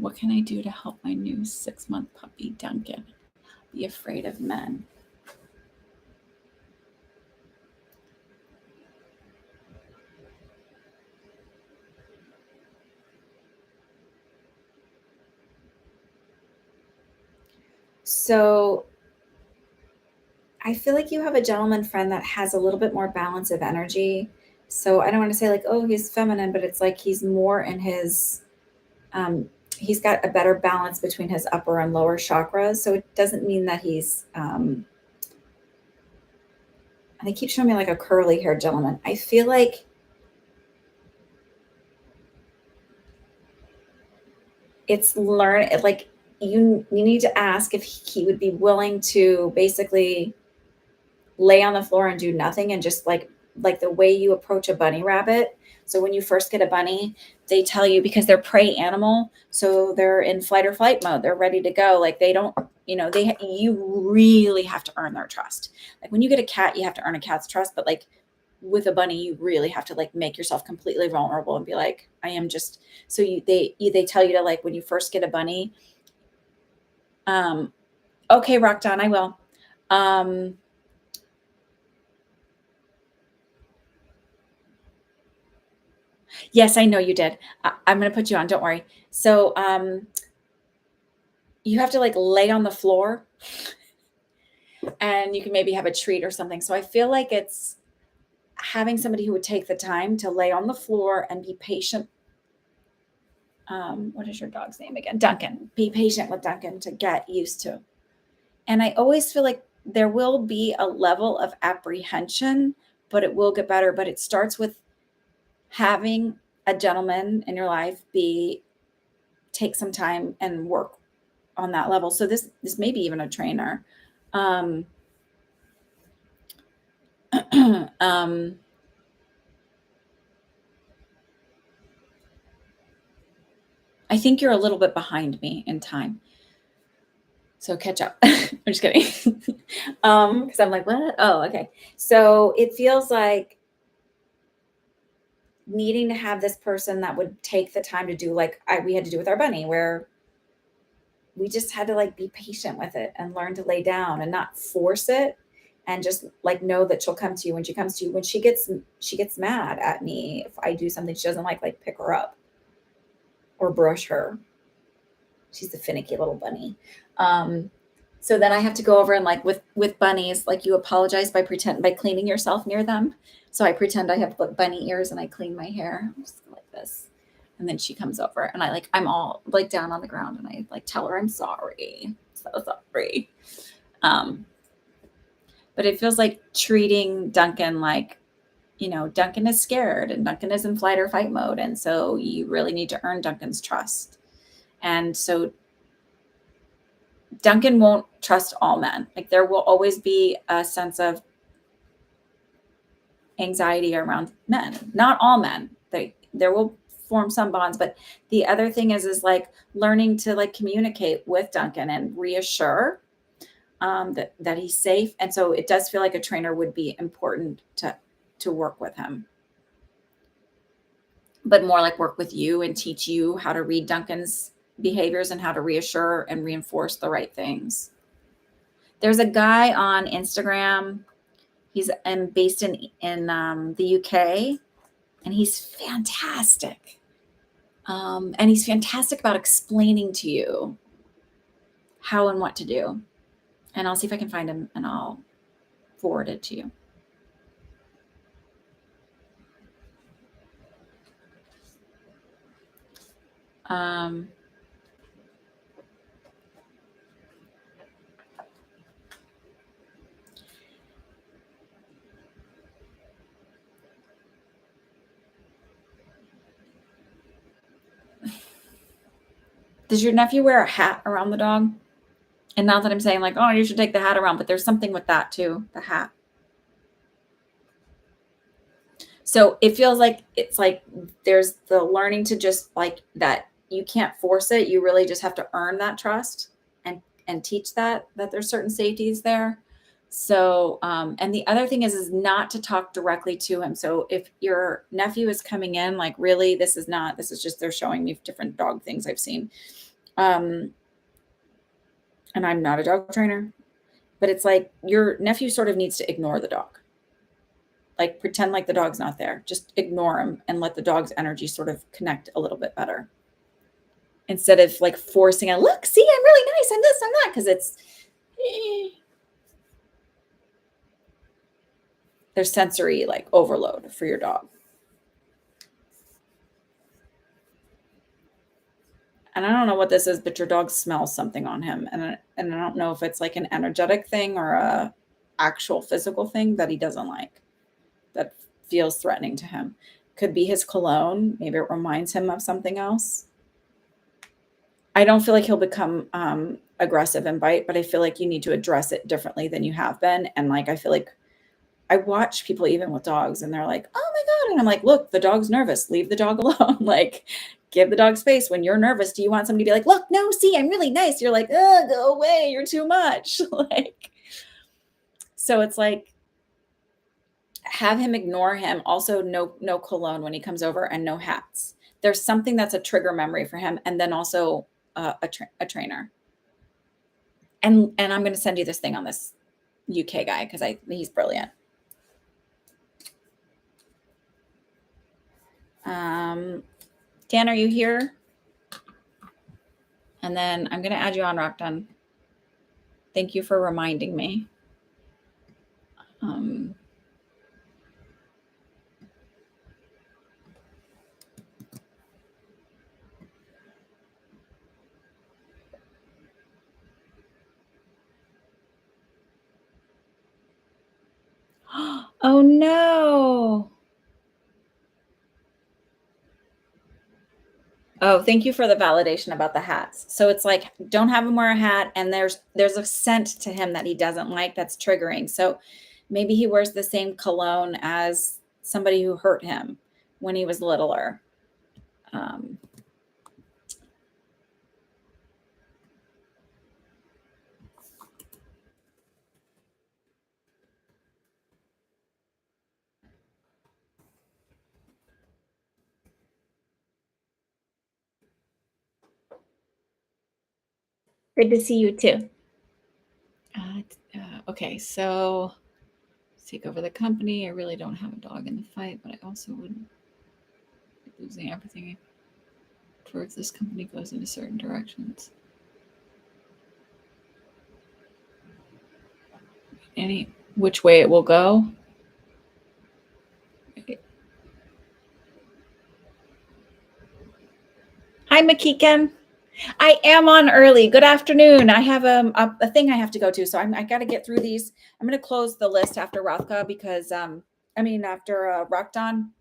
What can I do to help my new 6-month puppy, Duncan, be afraid of men? So I feel like you have a gentleman friend that has a little bit more balance of energy. So I don't want to say like, oh, he's feminine, but it's like he's more in his, he's got a better balance between his upper and lower chakras. So it doesn't mean that he's, and they keep showing me like a curly haired gentleman. I feel like it's like you need to ask if he would be willing to basically lay on the floor and do nothing and just like the way you approach a bunny rabbit. So when you first get a bunny, they tell you because they're prey animal, so they're in flight or flight mode. They're ready to go. Like they don't, you really have to earn their trust. Like when you get a cat, you have to earn a cat's trust, but like with a bunny, you really have to like make yourself completely vulnerable and be like, I am just so they tell you to like when you first get a bunny, okay, Rock Don, I will. Yes, I know you did. I'm going to put you on. Don't worry. So, you have to like lay on the floor and you can maybe have a treat or something. So I feel like it's having somebody who would take the time to lay on the floor and be patient. What is your dog's name again? Duncan. Be patient with Duncan to get used to. And I always feel like there will be a level of apprehension, but it will get better. But it starts with having a gentleman in your life take some time and work on that level. So this may be even a trainer. I think you're a little bit behind me in time. So catch up. I'm just kidding. Because I'm like, what? Oh, okay. So it feels like needing to have this person that would take the time to do like we had to do with our bunny, where we just had to like be patient with it and learn to lay down and not force it, and just like know that she'll come to you when she comes to you. When she gets mad at me if I do something she doesn't like pick her up or brush her. She's a finicky little bunny. So then I have to go over and like with bunnies, like you apologize by cleaning yourself near them. So I pretend I have bunny ears and I clean my hair. I'm just like this. And then she comes over and I'm all like down on the ground and I like tell her I'm sorry. So sorry. But it feels like treating Duncan like, Duncan is scared and Duncan is in flight or fight mode. And so you really need to earn Duncan's trust. And so Duncan won't trust all men. Like there will always be a sense of anxiety around men. Not all men. There will form some bonds, but the other thing is like learning to like communicate with Duncan and reassure that he's safe. And so it does feel like a trainer would be important to work with him, but more like work with you and teach you how to read Duncan's behaviors and how to reassure and reinforce the right things. There's a guy on Instagram. He's based in the UK, and he's fantastic. And he's fantastic about explaining to you how and what to do. And I'll see if I can find him and I'll forward it to you. Does your nephew wear a hat around the dog? And not that I'm saying like, oh, you should take the hat around, but there's something with that too, the hat. So it feels like it's like there's the learning to just like that you can't force it. You really just have to earn that trust and teach that there's certain safeties there. So, and the other thing is not to talk directly to him. So if your nephew is coming in, like really, this is just, they're showing me different dog things I've seen. And I'm not a dog trainer, but it's like your nephew sort of needs to ignore the dog. Like pretend like the dog's not there. Just ignore him and let the dog's energy sort of connect a little bit better. Instead of like forcing it, look, see, I'm really nice. I'm this, I'm that, because it's there's sensory like overload for your dog. And I don't know what this is, but your dog smells something on him. And I don't know if it's like an energetic thing or a actual physical thing that he doesn't like, that feels threatening to him. Could be his cologne. Maybe it reminds him of something else. I don't feel like he'll become aggressive and bite, but I feel like you need to address it differently than you have been. And like, I feel like I watch people even with dogs and they're like, oh my God. And I'm like, look, the dog's nervous. Leave the dog alone. Like, give the dog space. When you're nervous, do you want somebody to be like, look, no, see, I'm really nice. You're like, oh, go away. You're too much. Like, so it's like, have him ignore him. Also, no cologne when he comes over and no hats. There's something that's a trigger memory for him. And then also a trainer. And I'm going to send you this thing on this UK guy because he's brilliant. Dan, are you here? And then I'm going to add you on Rockdon. Thank you for reminding me. Oh no. Oh, thank you for the validation about the hats. So it's like, don't have him wear a hat, and there's a scent to him that he doesn't like that's triggering. So maybe he wears the same cologne as somebody who hurt him when he was littler. Good to see you too. Okay, so let's take over the company. I really don't have a dog in the fight, but I also wouldn't be losing everything towards this company goes into certain directions. Which way it will go. Hi, Makiken. I am on early. Good afternoon. I have a thing I have to go to, so I got to get through these. I'm going to close the list after Rothka because after Rockdon,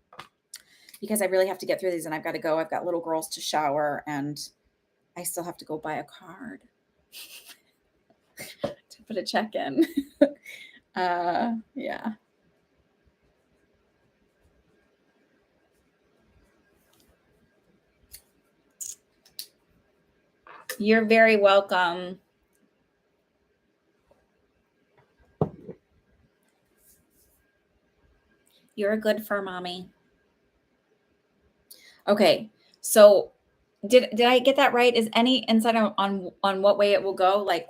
because I really have to get through these and I've got to go. I've got little girls to shower and I still have to go buy a card to put a check in. Yeah. You're very welcome. You're a good fur mommy. Okay. So did I get that right? Is any insight on what way it will go? Like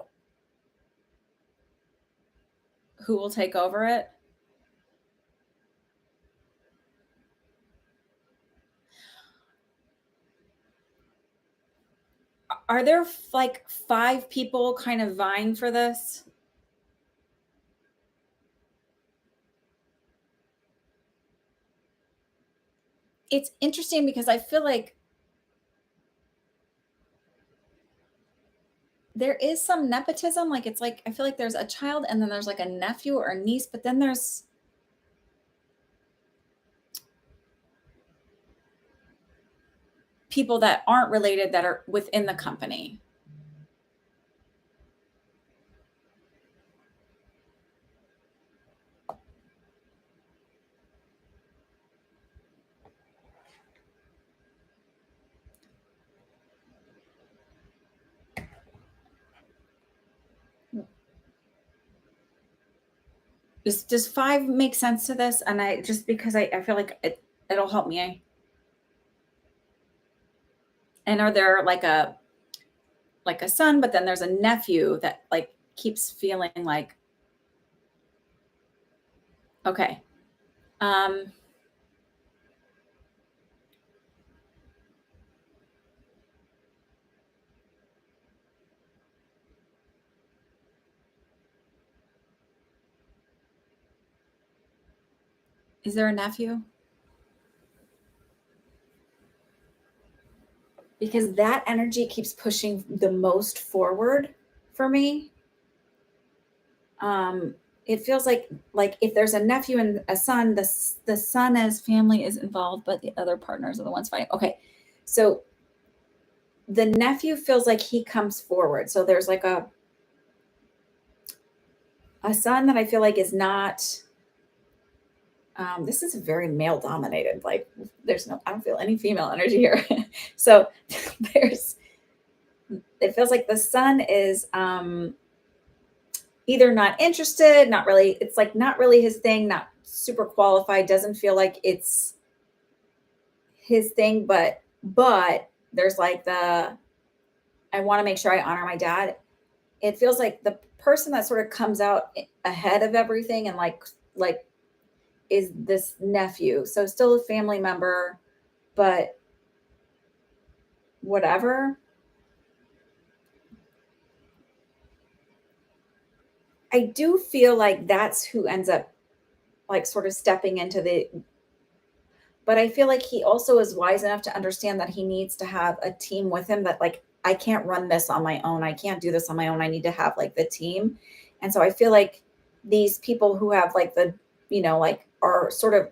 who will take over it? Are there like 5 people kind of vying for this? It's interesting because I feel like there is some nepotism. Like it's like I feel like there's a child and then there's like a nephew or a niece, but then there's people that aren't related that are within the company. Does 5 make sense to this? And I just because I feel like it'll help me. And are there like like a son, but then there's a nephew that like keeps feeling like, okay. Um, is there a nephew? Because that energy keeps pushing the most forward for me. Um, it feels like if there's a nephew and a son, the son as family is involved, but the other partners are the ones fighting. Okay, so the nephew feels like he comes forward. So there's like a son that I feel like is not. This is very male dominated. Like there's no, I don't feel any female energy here. So there's, it feels like the son is either not interested, not really, it's like not really his thing, not super qualified, doesn't feel like it's his thing, but there's like the I want to make sure I honor my dad. It feels like the person that sort of comes out ahead of everything and like is this nephew. So still a family member, but whatever. I do feel like that's who ends up like sort of stepping into the, but I feel like he also is wise enough to understand that he needs to have a team with him that like I can't run this on my own. I can't do this on my own. I need to have like the team. And so I feel like these people who have like the, like are sort of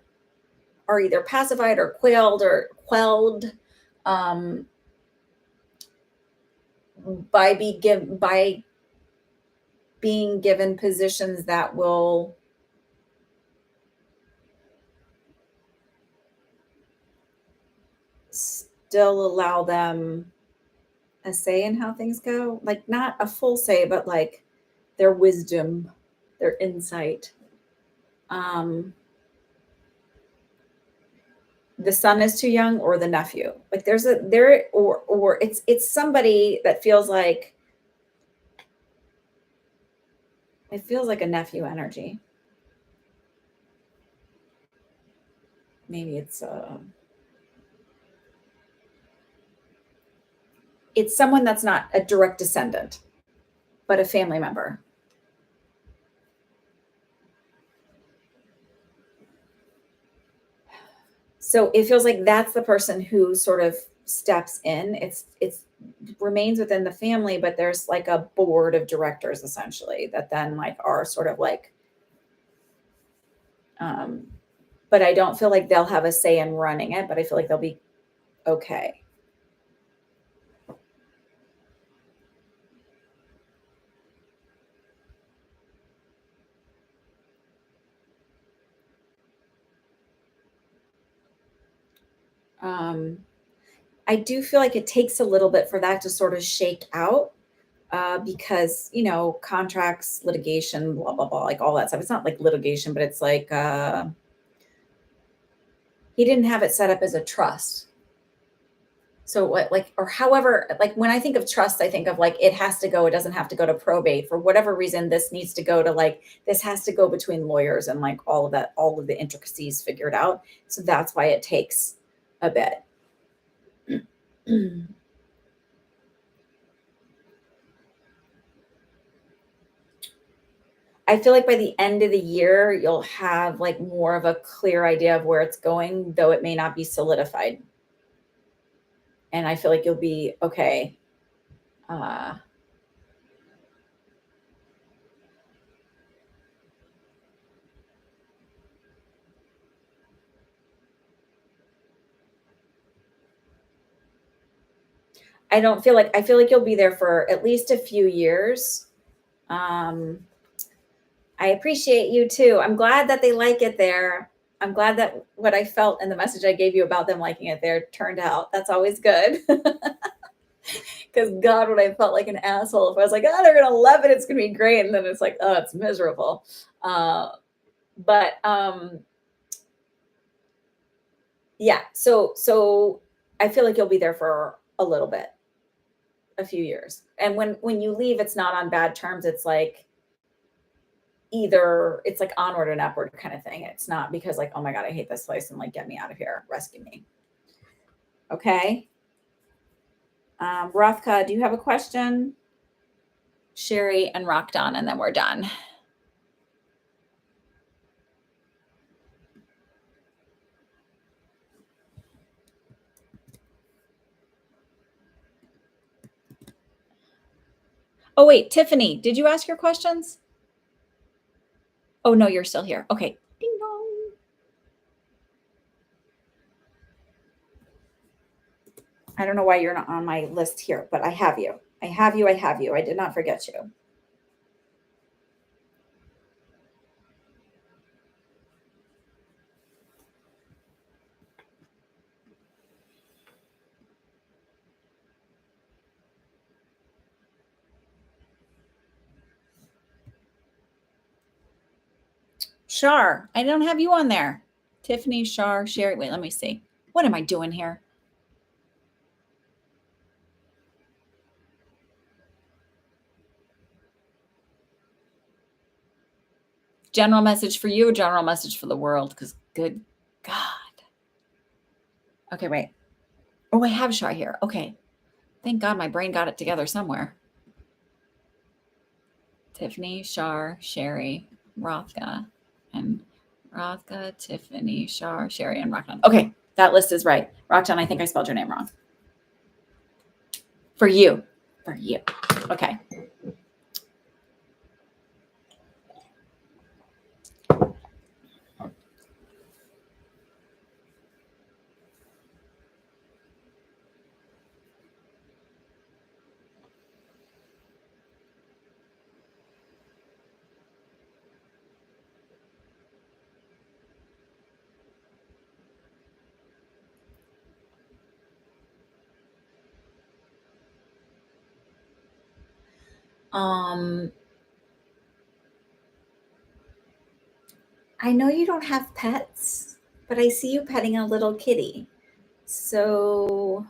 are either pacified or quelled um by being given positions that will still allow them a say in how things go, like not a full say, but like their wisdom, their insight. Um, the son is too young, or the nephew. Like there's a there, or it's somebody that feels like it feels like a nephew energy. Maybe it's someone that's not a direct descendant, but a family member. So it feels like that's the person who sort of steps in. It's remains within the family, but there's like a board of directors essentially that then like are sort of like um but I don't feel like they'll have a say in running it, but I feel like they'll be okay. Um I do feel like it takes a little bit for that to sort of shake out because contracts, litigation, blah blah blah, like all that stuff. It's not like litigation, but it's like he didn't have it set up as a trust. So what, like, or however, like when I think of trust, I think of like it has to go, it doesn't have to go to probate. For whatever reason, this needs to go to like this has to go between lawyers and like all of that, all of the intricacies figured out. So that's why it takes a bit. I feel like by the end of the year, you'll have like more of a clear idea of where it's going, though it may not be solidified. And I feel like you'll be okay. Uh, I feel like you'll be there for at least a few years. Um, I appreciate you too. I'm glad that they like it there. I'm glad that what I felt in the message I gave you about them liking it there turned out. That's always good. Because God, when I felt like an asshole, if I was like, oh, they're gonna love it, it's gonna be great, and then it's like, oh, it's miserable. But yeah, so I feel like you'll be there for a little bit. a few years. And when you leave, it's not on bad terms. It's like either it's like onward and upward kind of thing. It's not because like, oh my God, I hate this place and like get me out of here, rescue me. Okay. Rothka, do you have a question? Sherry and Rockdon, and then we're done. Oh, wait, Tiffany, did you ask your questions? Oh, no, you're still here. Okay. Ding dong. I don't know why you're not on my list here, but I have you. I have you. I have you. I did not forget you. Shar, I don't have you on there. Tiffany, Shar, Sherry. Wait, let me see. What am I doing here? General message for you, general message for the world, because good God. Okay, wait. Oh, I have Shar here. Okay. Thank God my brain got it together somewhere. Tiffany, Shar, Sherry, Rothka, and Rothka, Tiffany, Shar, Sherry, and Rockton. Okay, that list is right. Rockton, I think I spelled your name wrong. For you. For you. Okay. I know you don't have pets, but I see you petting a little kitty. So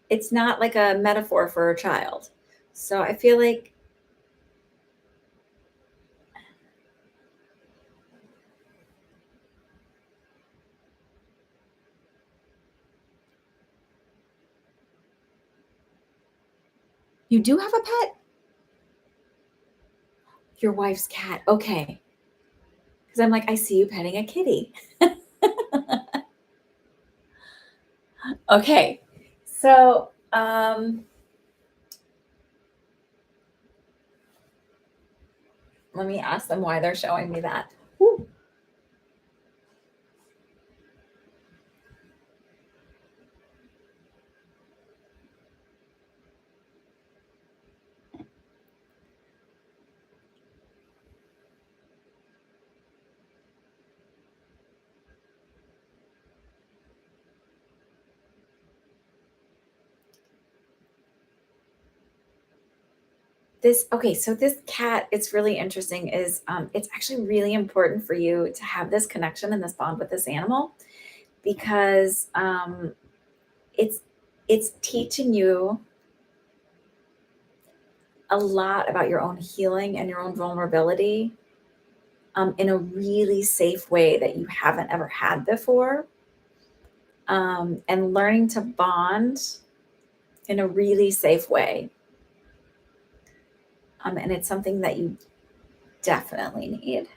it's not like a metaphor for a child. So I feel like you do have a pet? Your wife's cat. Okay. Because I'm like, I see you petting a kitty. Okay. So, let me ask them why they're showing me that. Whew. So this cat, it's really interesting, is it's actually really important for you to have this connection and this bond with this animal because it's it's teaching you a lot about your own healing and your own vulnerability in a really safe way that you haven't ever had before. And learning to bond in a really safe way. And it's something that you definitely need.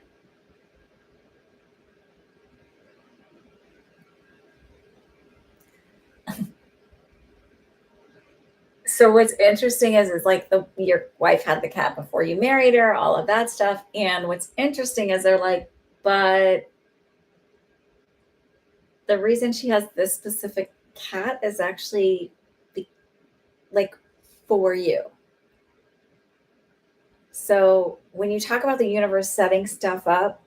So what's interesting is like your wife had the cat before you married her, all of that stuff. And what's interesting is they're like, but the reason she has this specific cat is actually like for you. So when you talk about the universe setting stuff up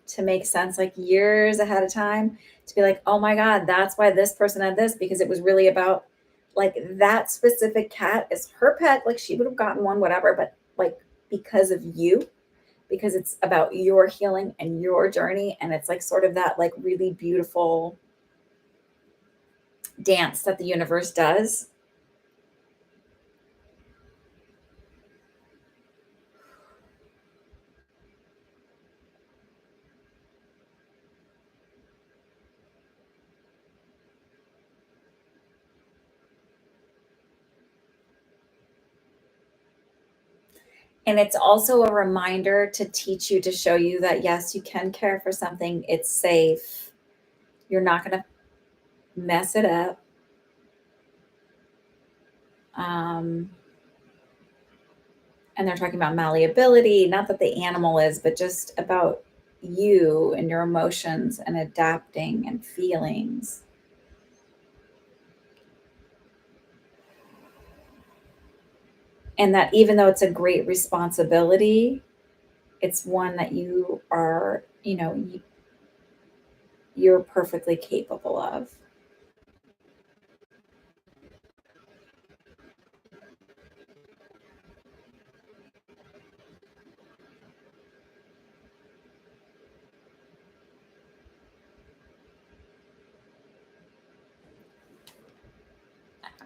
to make sense, like years ahead of time, to be like, oh my God, that's why this person had this, because it was really about like that specific cat is her pet. Like she would have gotten one, whatever, but like because of you, because it's about your healing and your journey. And it's like sort of that like really beautiful dance that the universe does. And it's also a reminder to teach you, to show you that yes, you can care for something. It's safe. You're not going to mess it up. And they're talking about malleability, not that the animal is, but just about you and your emotions and adapting and feelings. And that even though it's a great responsibility, it's one that you are, you're perfectly capable of.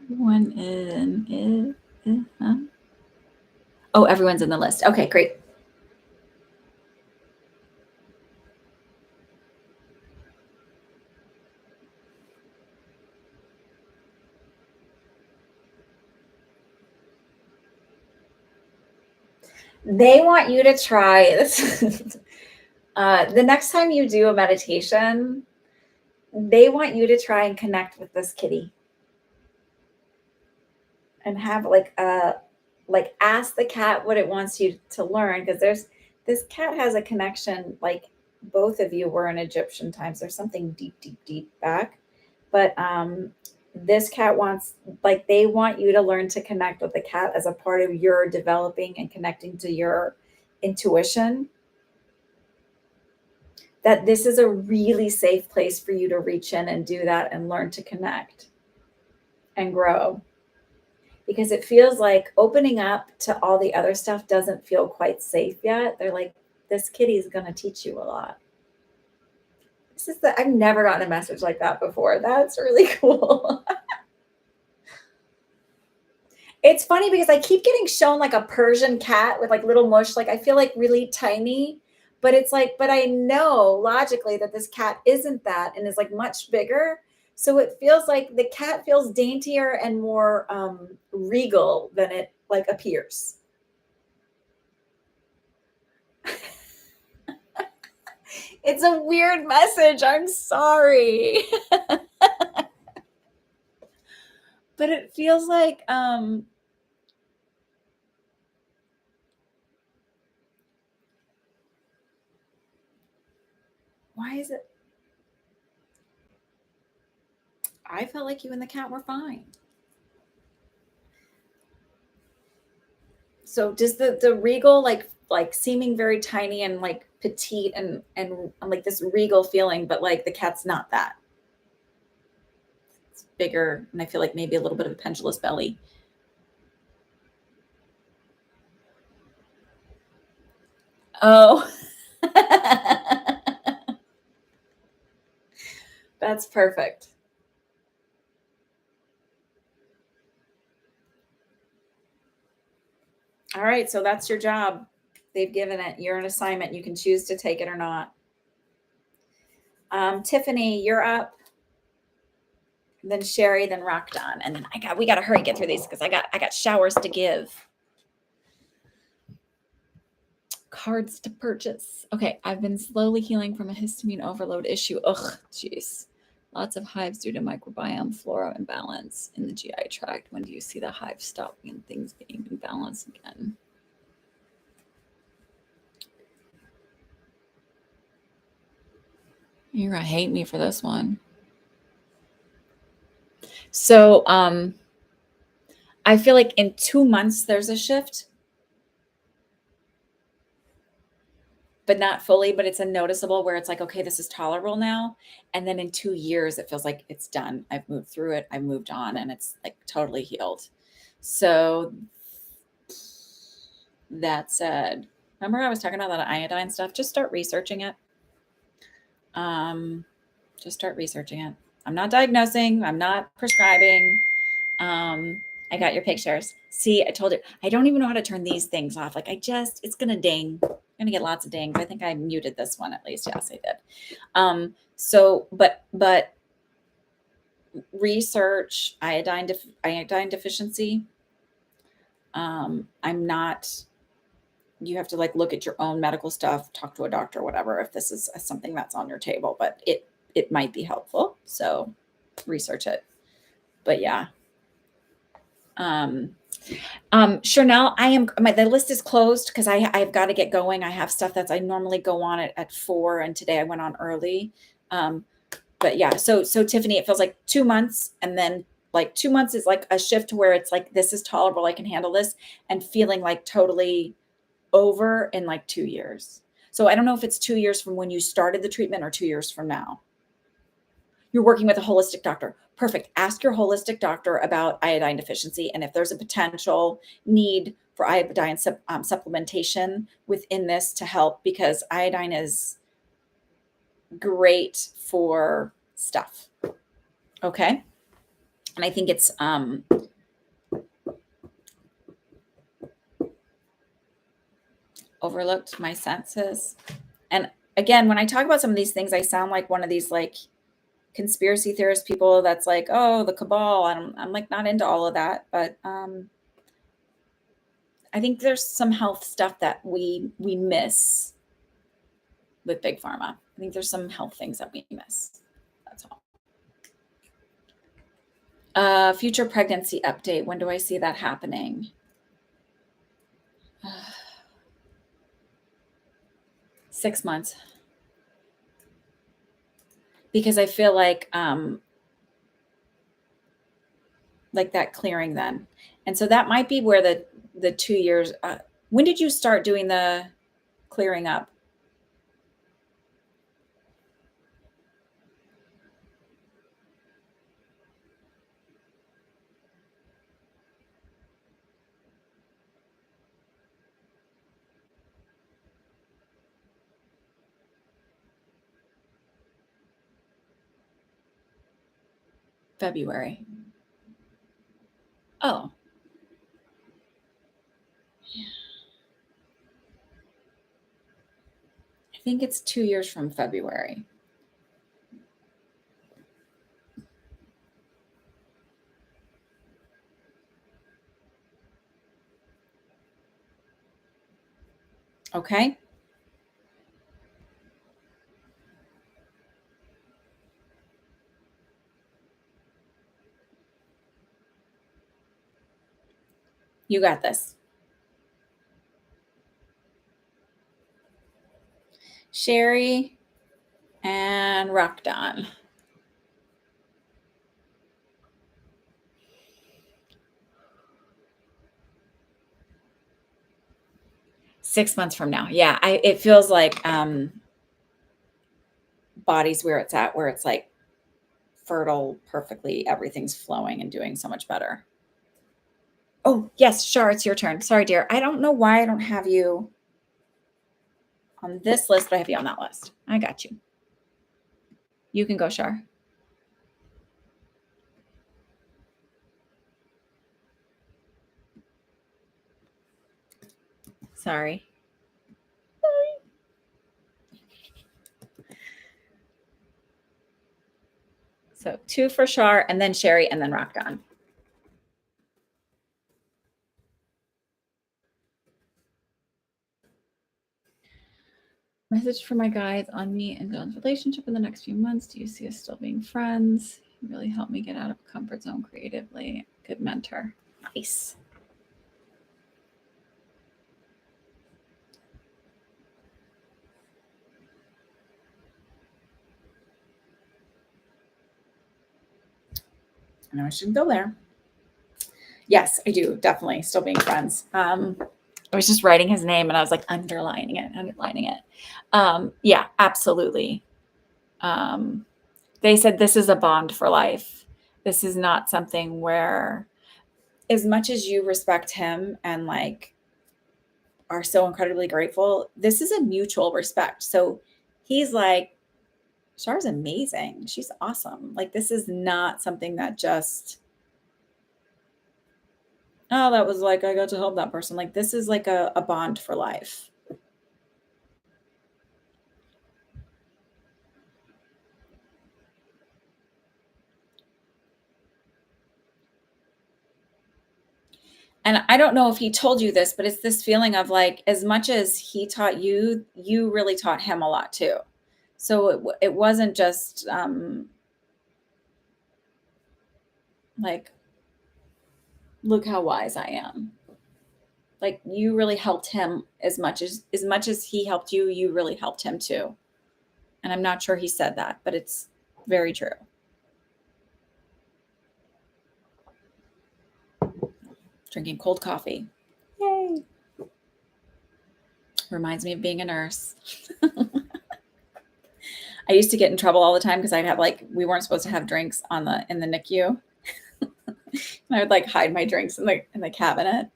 Everyone Oh, everyone's in the list. Okay, great. They want you to try this. The next time you do a meditation, they want you to try and connect with this kitty and have like ask the cat what it wants you to learn, because this cat has a connection, like both of you were in Egyptian times. There's something deep, deep, deep back. But this cat wants, like, they want you to learn to connect with the cat as a part of your developing and connecting to your intuition. That this is a really safe place for you to reach in and do that and learn to connect and grow. Because it feels like opening up to all the other stuff doesn't feel quite safe yet. They're like, this kitty is going to teach you a lot. I've never gotten a message like that before. That's really cool. It's funny because I keep getting shown like a Persian cat with like little mush, like I feel like really tiny, but it's like, but I know logically that this cat isn't that and is like much bigger. So it feels like the cat feels daintier and more regal than it like appears. It's a weird message. I'm sorry. But it feels like why is it? I felt like you and the cat were fine. So does the regal, like seeming very tiny and like petite and like this regal feeling, but like the cat's not that. It's bigger, and I feel like maybe a little bit of a pendulous belly. Oh. That's perfect. All right, so that's your job. They've given it. You're an assignment. You can choose to take it or not. Tiffany, you're up. Then Sherry, then Rockdon, and then we got to hurry get through these because I got showers to give. Cards to purchase. Okay, I've been slowly healing from a histamine overload issue. Ugh, jeez. Lots of hives due to microbiome flora imbalance in the GI tract. When do you see the hive stopping and things being in balance again? You're gonna hate me for this one. So I feel like in 2 months there's a shift, but not fully, but it's a noticeable where it's like, okay, this is tolerable now. And then in 2 years, it feels like it's done. I've moved through it. I've moved on and it's like totally healed. So that said, remember I was talking about that iodine stuff? Just start researching it. Just start researching it. I'm not diagnosing. I'm not prescribing. I got your pictures. See, I told you, I don't even know how to turn these things off. Like it's going to ding. I'm going to get lots of dings. I think I muted this one at least. Yes, I did. So, but research iodine deficiency. I'm not you have to like look at your own medical stuff, talk to a doctor, whatever, if this is something that's on your table, but it might be helpful. So research it. But yeah. Chanel, the list is closed because I've got to get going. I have stuff I normally go on at 4, and today I went on early. But yeah, so Tiffany, it feels like 2 months, and then like 2 months is like a shift where it's like, this is tolerable, I can handle this, and feeling like totally over in like 2 years. So I don't know if it's 2 years from when you started the treatment or 2 years from now. You're working with a holistic doctor. Perfect. Ask your holistic doctor about iodine deficiency and if there's a potential need for iodine supplementation within this to help, because iodine is great for stuff. Okay. And I think it's overlooked my senses. And again, when I talk about some of these things, I sound like one of these like conspiracy theorist people that's like, oh, the cabal. I'm like not into all of that, but I think there's some health stuff that we miss with big pharma. I think there's some health things that we miss. That's all. Future pregnancy update. When do I see that happening? 6 months. Because I feel like that clearing then. And so that might be where the 2 years, when did you start doing the clearing up? February. Oh. Yeah. I think it's 2 years from February. Okay. You got this. Sherry and Rockdon. Six months from now. Yeah. It feels like body's where it's at, where it's like fertile, perfectly, everything's flowing and doing so much better. Oh, yes, Shar, it's your turn. Sorry, dear. I don't know why I don't have you on this list, but I have you on that list. I got you. You can go, Shar. Sorry. So 2 for Shar, and then Sherry, and then Rockdon. Message for my guys on me and Dylan's relationship in the next few months. Do you see us still being friends? You really helped me get out of comfort zone creatively. Good mentor. Nice. I know I shouldn't go there. Yes, I do. Definitely still being friends. I was just writing his name and I was like underlining it. Yeah, absolutely. They said this is a bond for life. This is not something where, as much as you respect him and like are so incredibly grateful, this is a mutual respect. So he's like, Shar's amazing. She's awesome. Like, this is not something that just, oh, that was like, I got to help that person. Like, this is like a bond for life. And I don't know if he told you this, but it's this feeling of like, as much as he taught you, you really taught him a lot too. So it wasn't just like, look how wise I am. Like you really helped him as much as he helped you, you really helped him too. And I'm not sure he said that, but it's very true. Drinking cold coffee. Yay. Reminds me of being a nurse. I used to get in trouble all the time because I'd have like, we weren't supposed to have drinks in the NICU. And I would like hide my drinks in the cabinet.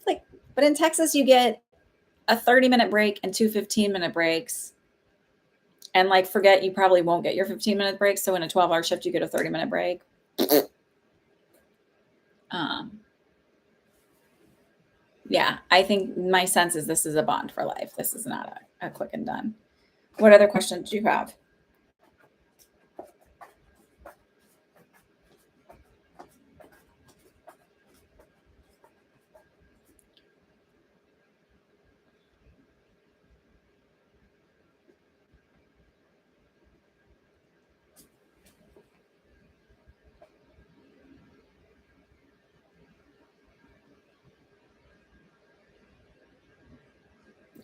Like, but in Texas you get a 30-minute break and two 15-minute breaks. And like forget you probably won't get your 15-minute break. So in a 12-hour shift, you get a 30-minute break. Yeah, I think my sense is this is a bond for life. This is not a quick and done. What other questions do you have?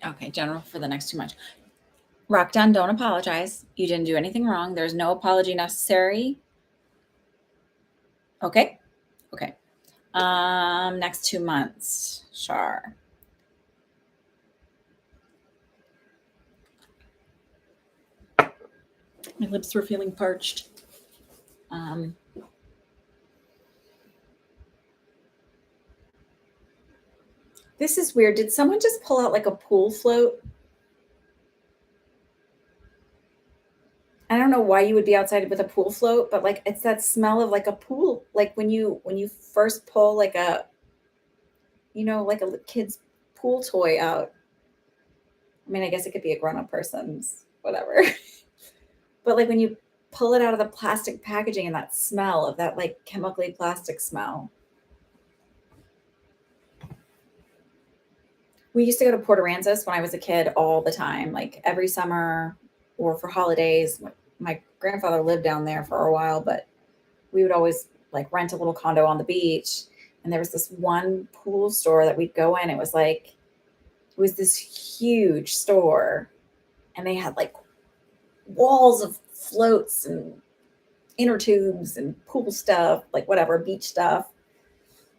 Okay, general for the next 2 months. Rock down, don't apologize. You didn't do anything wrong. There's no apology necessary. Okay. Okay. Next 2 months. Sure. My lips were feeling parched. This is weird. Did someone just pull out like a pool float? I don't know why you would be outside with a pool float, but like it's that smell of like a pool, like when you first pull like like a kid's pool toy out. I mean, I guess it could be a grown-up person's, whatever. But like when you pull it out of the plastic packaging and that smell of that like chemically plastic smell. We used to go to Port Aransas when I was a kid all the time, like every summer or for holidays. My grandfather lived down there for a while, but we would always like rent a little condo on the beach. And there was this one pool store that we'd go in. It was this huge store, and they had like walls of floats and inner tubes and pool stuff, like whatever, beach stuff.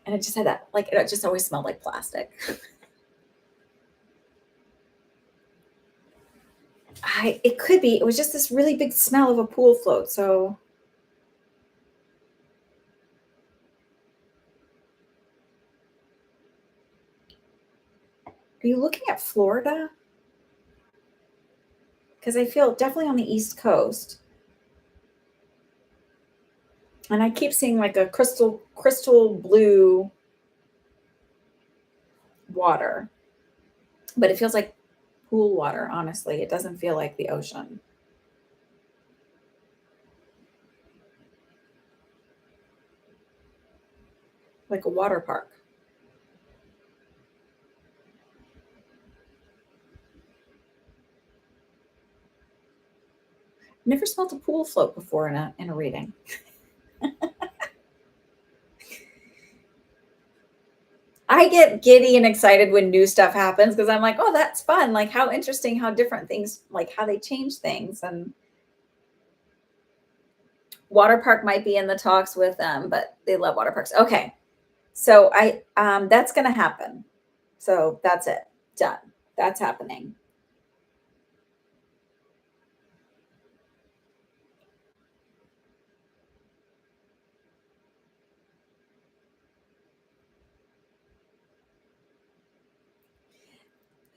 And it just had that, like, it just always smelled like plastic. It could be, it was just this really big smell of a pool float. So are you looking at Florida? Because I feel definitely on the East Coast. And I keep seeing like a crystal blue water, but it feels like pool water, honestly. It doesn't feel like the ocean. Like a water park. Never smelled a pool float before in a reading. I get giddy and excited when new stuff happens because I'm like, oh, that's fun. Like how interesting, how different things, like how they change things. And water park might be in the talks with them, but they love water parks. Okay. So that's gonna happen. So that's it. Done. That's happening.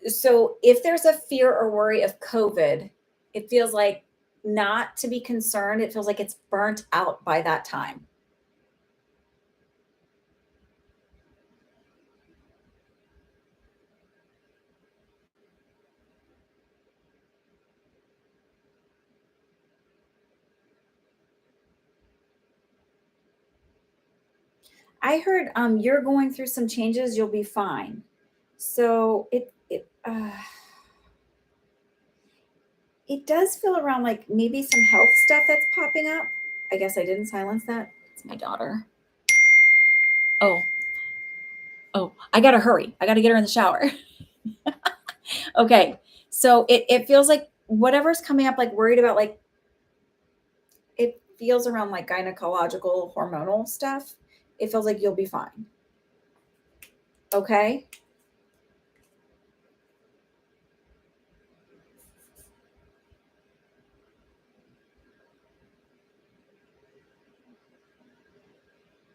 So if there's a fear or worry of COVID, it feels like not to be concerned. It feels like it's burnt out by that time. I heard you're going through some changes, you'll be fine. So it does feel around like maybe some health stuff that's popping up. I guess I didn't silence that. It's my daughter. Oh, oh, I gotta hurry. I gotta get her in the shower. Okay. So it feels like whatever's coming up, like worried about, like it feels around like gynecological hormonal stuff. It feels like you'll be fine. Okay.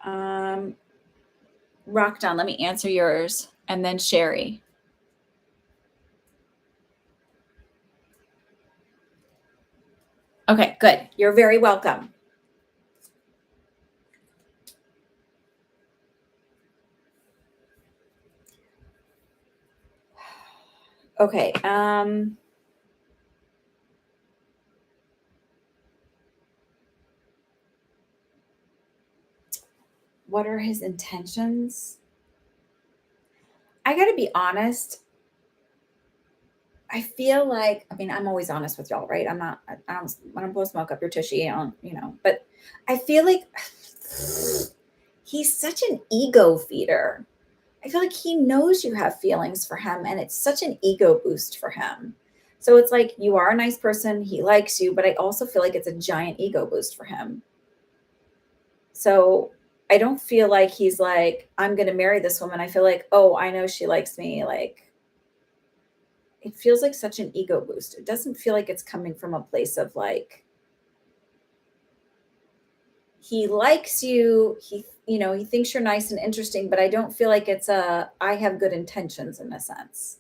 Um, Rock Down, let me answer yours. And then Sherry. Okay, good. You're very welcome. Okay. What are his intentions? I got to be honest. I feel like, I mean, I'm always honest with y'all, right? I don't blow smoke up your tushy, but I feel like he's such an ego feeder. I feel like he knows you have feelings for him and it's such an ego boost for him. So it's like you are a nice person, he likes you, but I also feel like it's a giant ego boost for him. So I don't feel like he's like, I'm going to marry this woman. I feel like, oh, I know she likes me. Like, it feels like such an ego boost. It doesn't feel like it's coming from a place of like, he likes you. He thinks you're nice and interesting, but I don't feel like it's I have good intentions in a sense.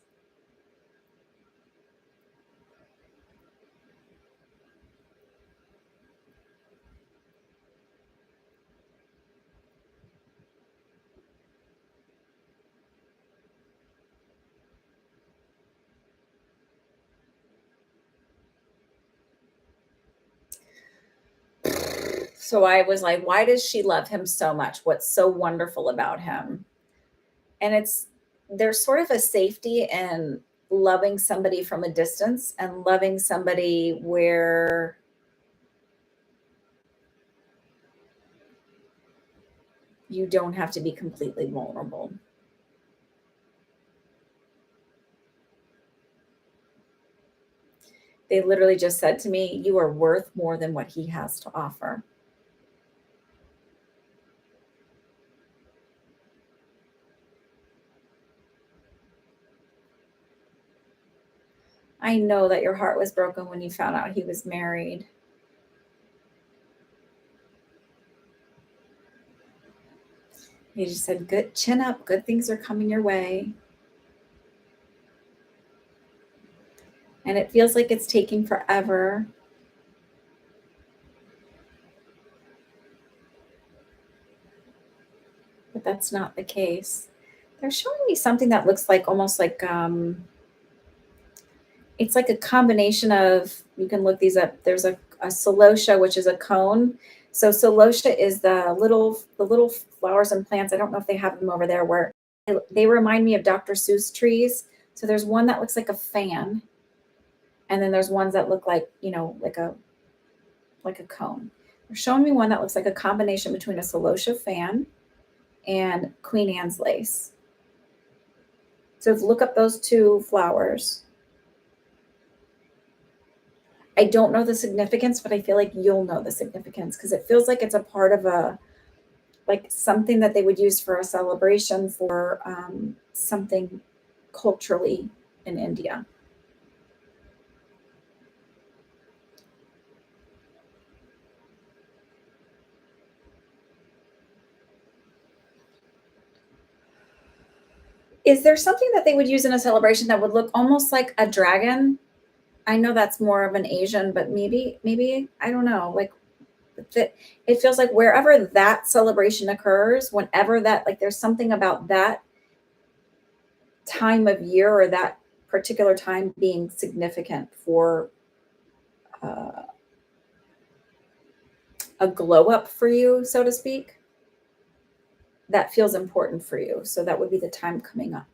So I was like, why does she love him so much? What's so wonderful about him? And there's sort of a safety in loving somebody from a distance and loving somebody where you don't have to be completely vulnerable. They literally just said to me, you are worth more than what he has to offer. I know that your heart was broken when you found out he was married. He just said, good, chin up, good things are coming your way. And it feels like it's taking forever. But that's not the case. They're showing me something that looks like almost like it's like a combination of, you can look these up. There's a celosia, which is a cone. So celosia is the little flowers and plants. I don't know if they have them over there where they remind me of Dr. Seuss trees. So there's one that looks like a fan, and then there's ones that look like, like a cone. They're showing me one that looks like a combination between a celosia fan and Queen Anne's lace. So if you look up those two flowers, I don't know the significance, but I feel like you'll know the significance because it feels like it's a part of like something that they would use for a celebration for something culturally in India. Is there something that they would use in a celebration that would look almost like a dragon? I know that's more of an Asian, but maybe I don't know. Like it feels like wherever that celebration occurs, whenever that, like there's something about that time of year or that particular time being significant for uh, a glow up for you, so to speak. that feels important for you. So that would be the time coming up.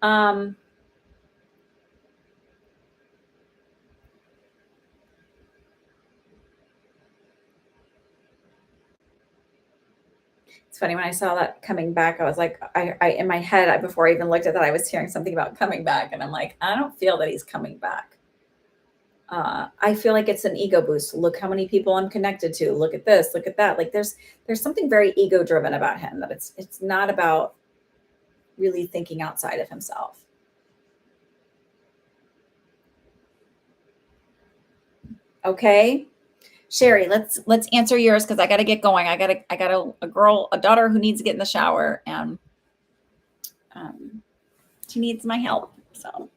Um, it's funny when I saw that coming back, I was like, I in my head, before I even looked at that, I was hearing something about coming back, and I'm like, I don't feel that he's coming back. I feel like it's an ego boost. Look how many people I'm connected to. Look at this. Look at that. Like there's something very ego driven about him, that it's not about really thinking outside of himself. Okay. Sherry, let's answer yours, because I got to get going. I got a daughter who needs to get in the shower, and um, she needs my help. So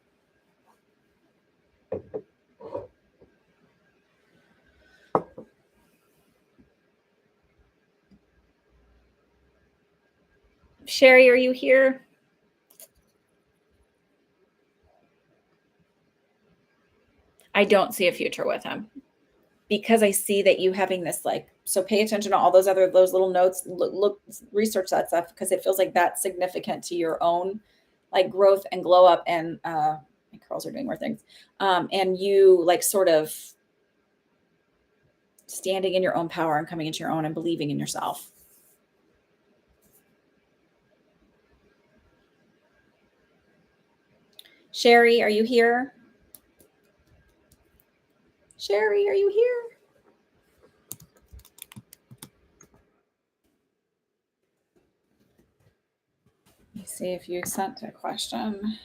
Sherry, are you here? I don't see a future with him, because I see that you having this, like, so pay attention to all those little notes. Look, research that stuff, because it feels like that's significant to your own, like, growth and glow up. And my curls are doing more things. And you, like, sort of standing in your own power and coming into your own and believing in yourself. Sherry, are you here? Sherry, are you here? Let me see if you sent a question.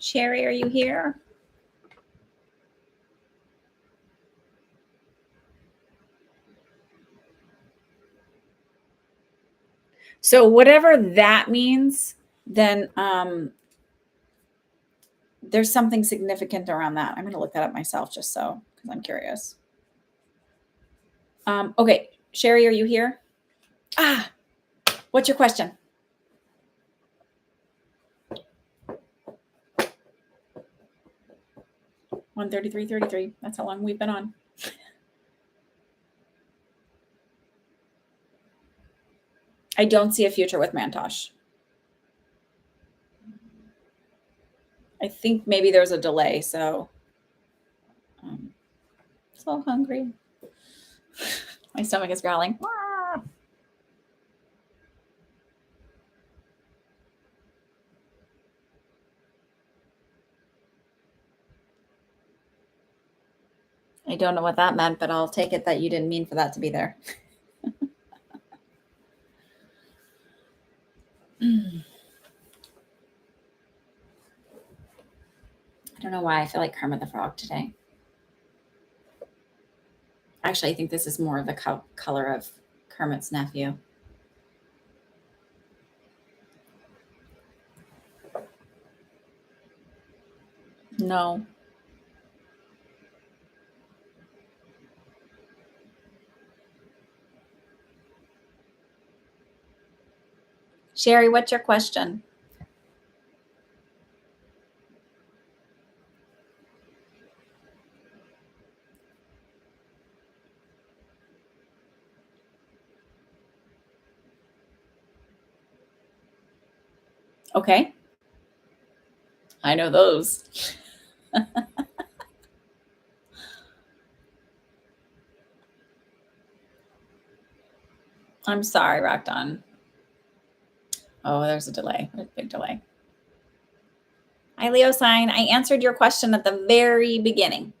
Sherry, are you here? So whatever that means, then there's something significant around that. I'm going to look that up myself, just so, because I'm curious. Okay, Sherry, are you here? What's your question? $133.33. That's how long we've been on. I don't see a future with Mantosh. I think maybe there's a delay, so so hungry. My stomach is growling. I don't know what that meant, but I'll take it that you didn't mean for that to be there. I don't know why I feel like Kermit the Frog today. Actually, I think this is more of the color of Kermit's nephew. No. Sherry, what's your question? Okay. I know those. I'm sorry, Rockdon. Oh, there's a delay. There's a big delay. Hi, Leo sign. I answered your question at the very beginning.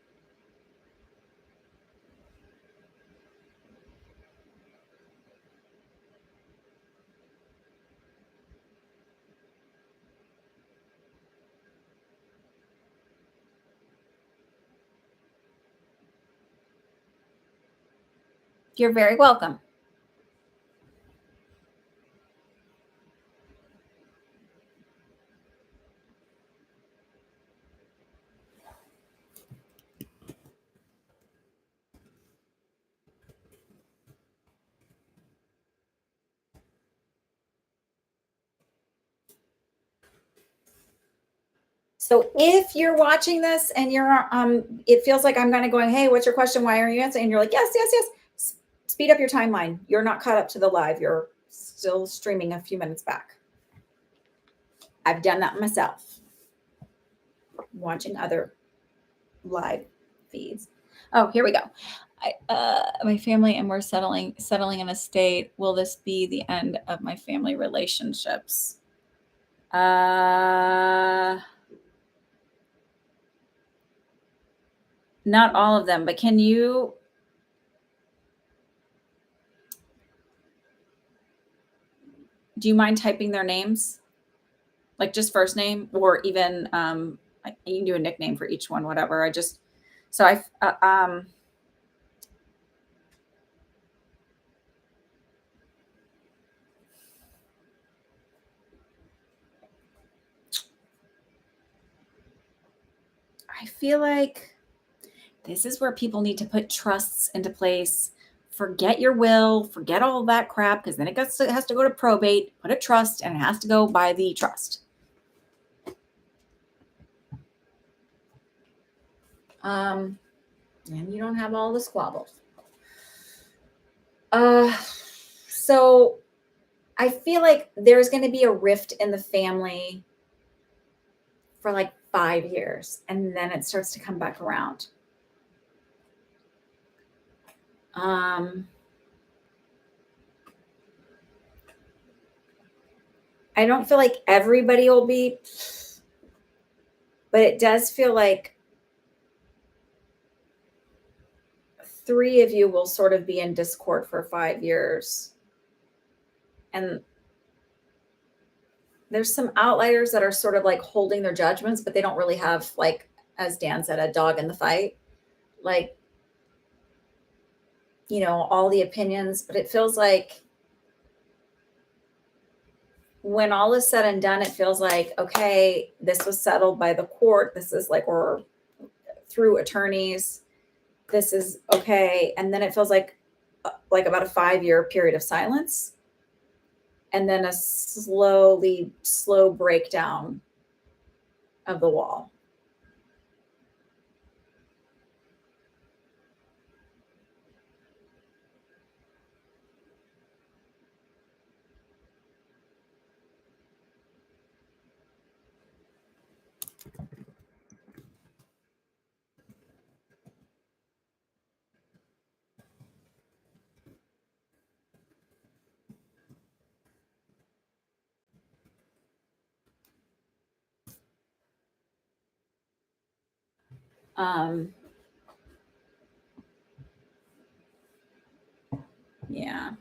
You're very welcome. So if you're watching this and you're it feels like I'm kind of going, hey, what's your question? Why are you answering? And you're like, yes, yes, yes. Speed up your timeline. You're not caught up to the live. You're still streaming a few minutes back. I've done that myself. Watching other live feeds. Oh, here we go. My family and we're settling in a state. Will this be the end of my family relationships? Not all of them, but can you do you mind typing their names? Like just first name or even you can do a nickname for each one, whatever. I feel like this is where people need to put trusts into place. Forget your will, forget all that crap, because then it has to go to probate, put a trust, and it has to go by the trust. And you don't have all the squabbles. So I feel like there's going to be a rift in the family for like 5 years, and then it starts to come back around. I don't feel like everybody will be, but it does feel like 3 of you will sort of be in discord for 5 years. And there's some outliers that are sort of like holding their judgments, but they don't really have, like, as Dan said, a dog in the fight. Like, all the opinions, but it feels like when all is said and done, it feels like, okay, this was settled by the court. This is like, or through attorneys. This is okay. And then it feels like about a 5-year period of silence. And then a slow breakdown of the wall. Yeah.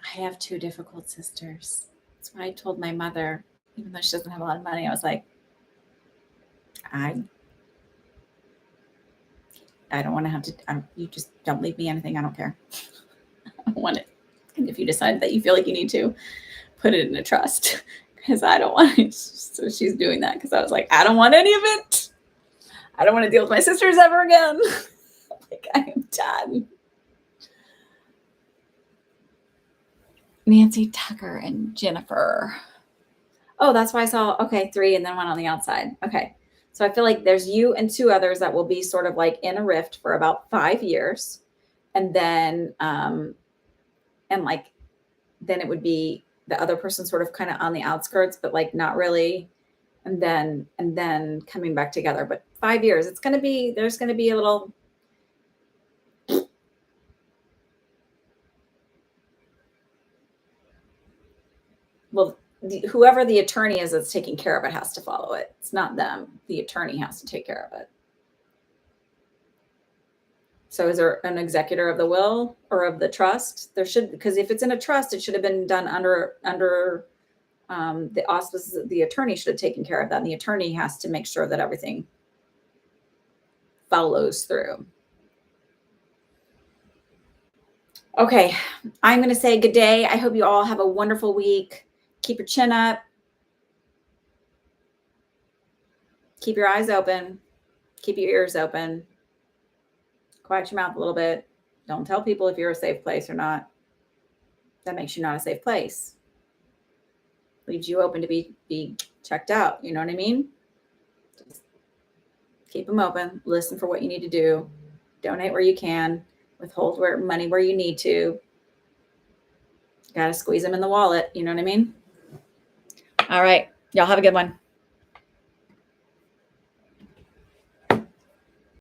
I have 2 difficult sisters. That's why I told my mother, even though she doesn't have a lot of money, I was like, I don't want to have to, you just don't leave me anything. I don't care. I want it. And if you decide that you feel like you need to, put it in a trust. because I don't want. So she's doing that because I was like, I don't want any of it. I don't want to deal with my sisters ever again. Like, I am done. Nancy, Tucker, and Jennifer. Oh, that's why I saw, okay, 3 and then 1 on the outside. Okay. So I feel like there's you and 2 others that will be sort of like in a rift for about 5 years. And then, and like, then it would be the other person sort of kind of on the outskirts, but like not really. And then coming back together. But 5 years, it's going to be, there's going to be a little, well, whoever the attorney is that's taking care of it has to follow it. It's not them. The attorney has to take care of it. So is there an executor of the will or of the trust? There should, because if it's in a trust, it should have been done under the auspices. The attorney should have taken care of that. And the attorney has to make sure that everything follows through. Okay, I'm going to say good day. I hope you all have a wonderful week. Keep your chin up. Keep your eyes open. Keep your ears open. Quiet your mouth a little bit. Don't tell people if you're a safe place or not. That makes you not a safe place. Leaves you open to be checked out. You know what I mean? Just keep them open. Listen for what you need to do. Donate where you can. Withhold money where you need to. Got to squeeze them in the wallet. You know what I mean? All right. Y'all have a good one.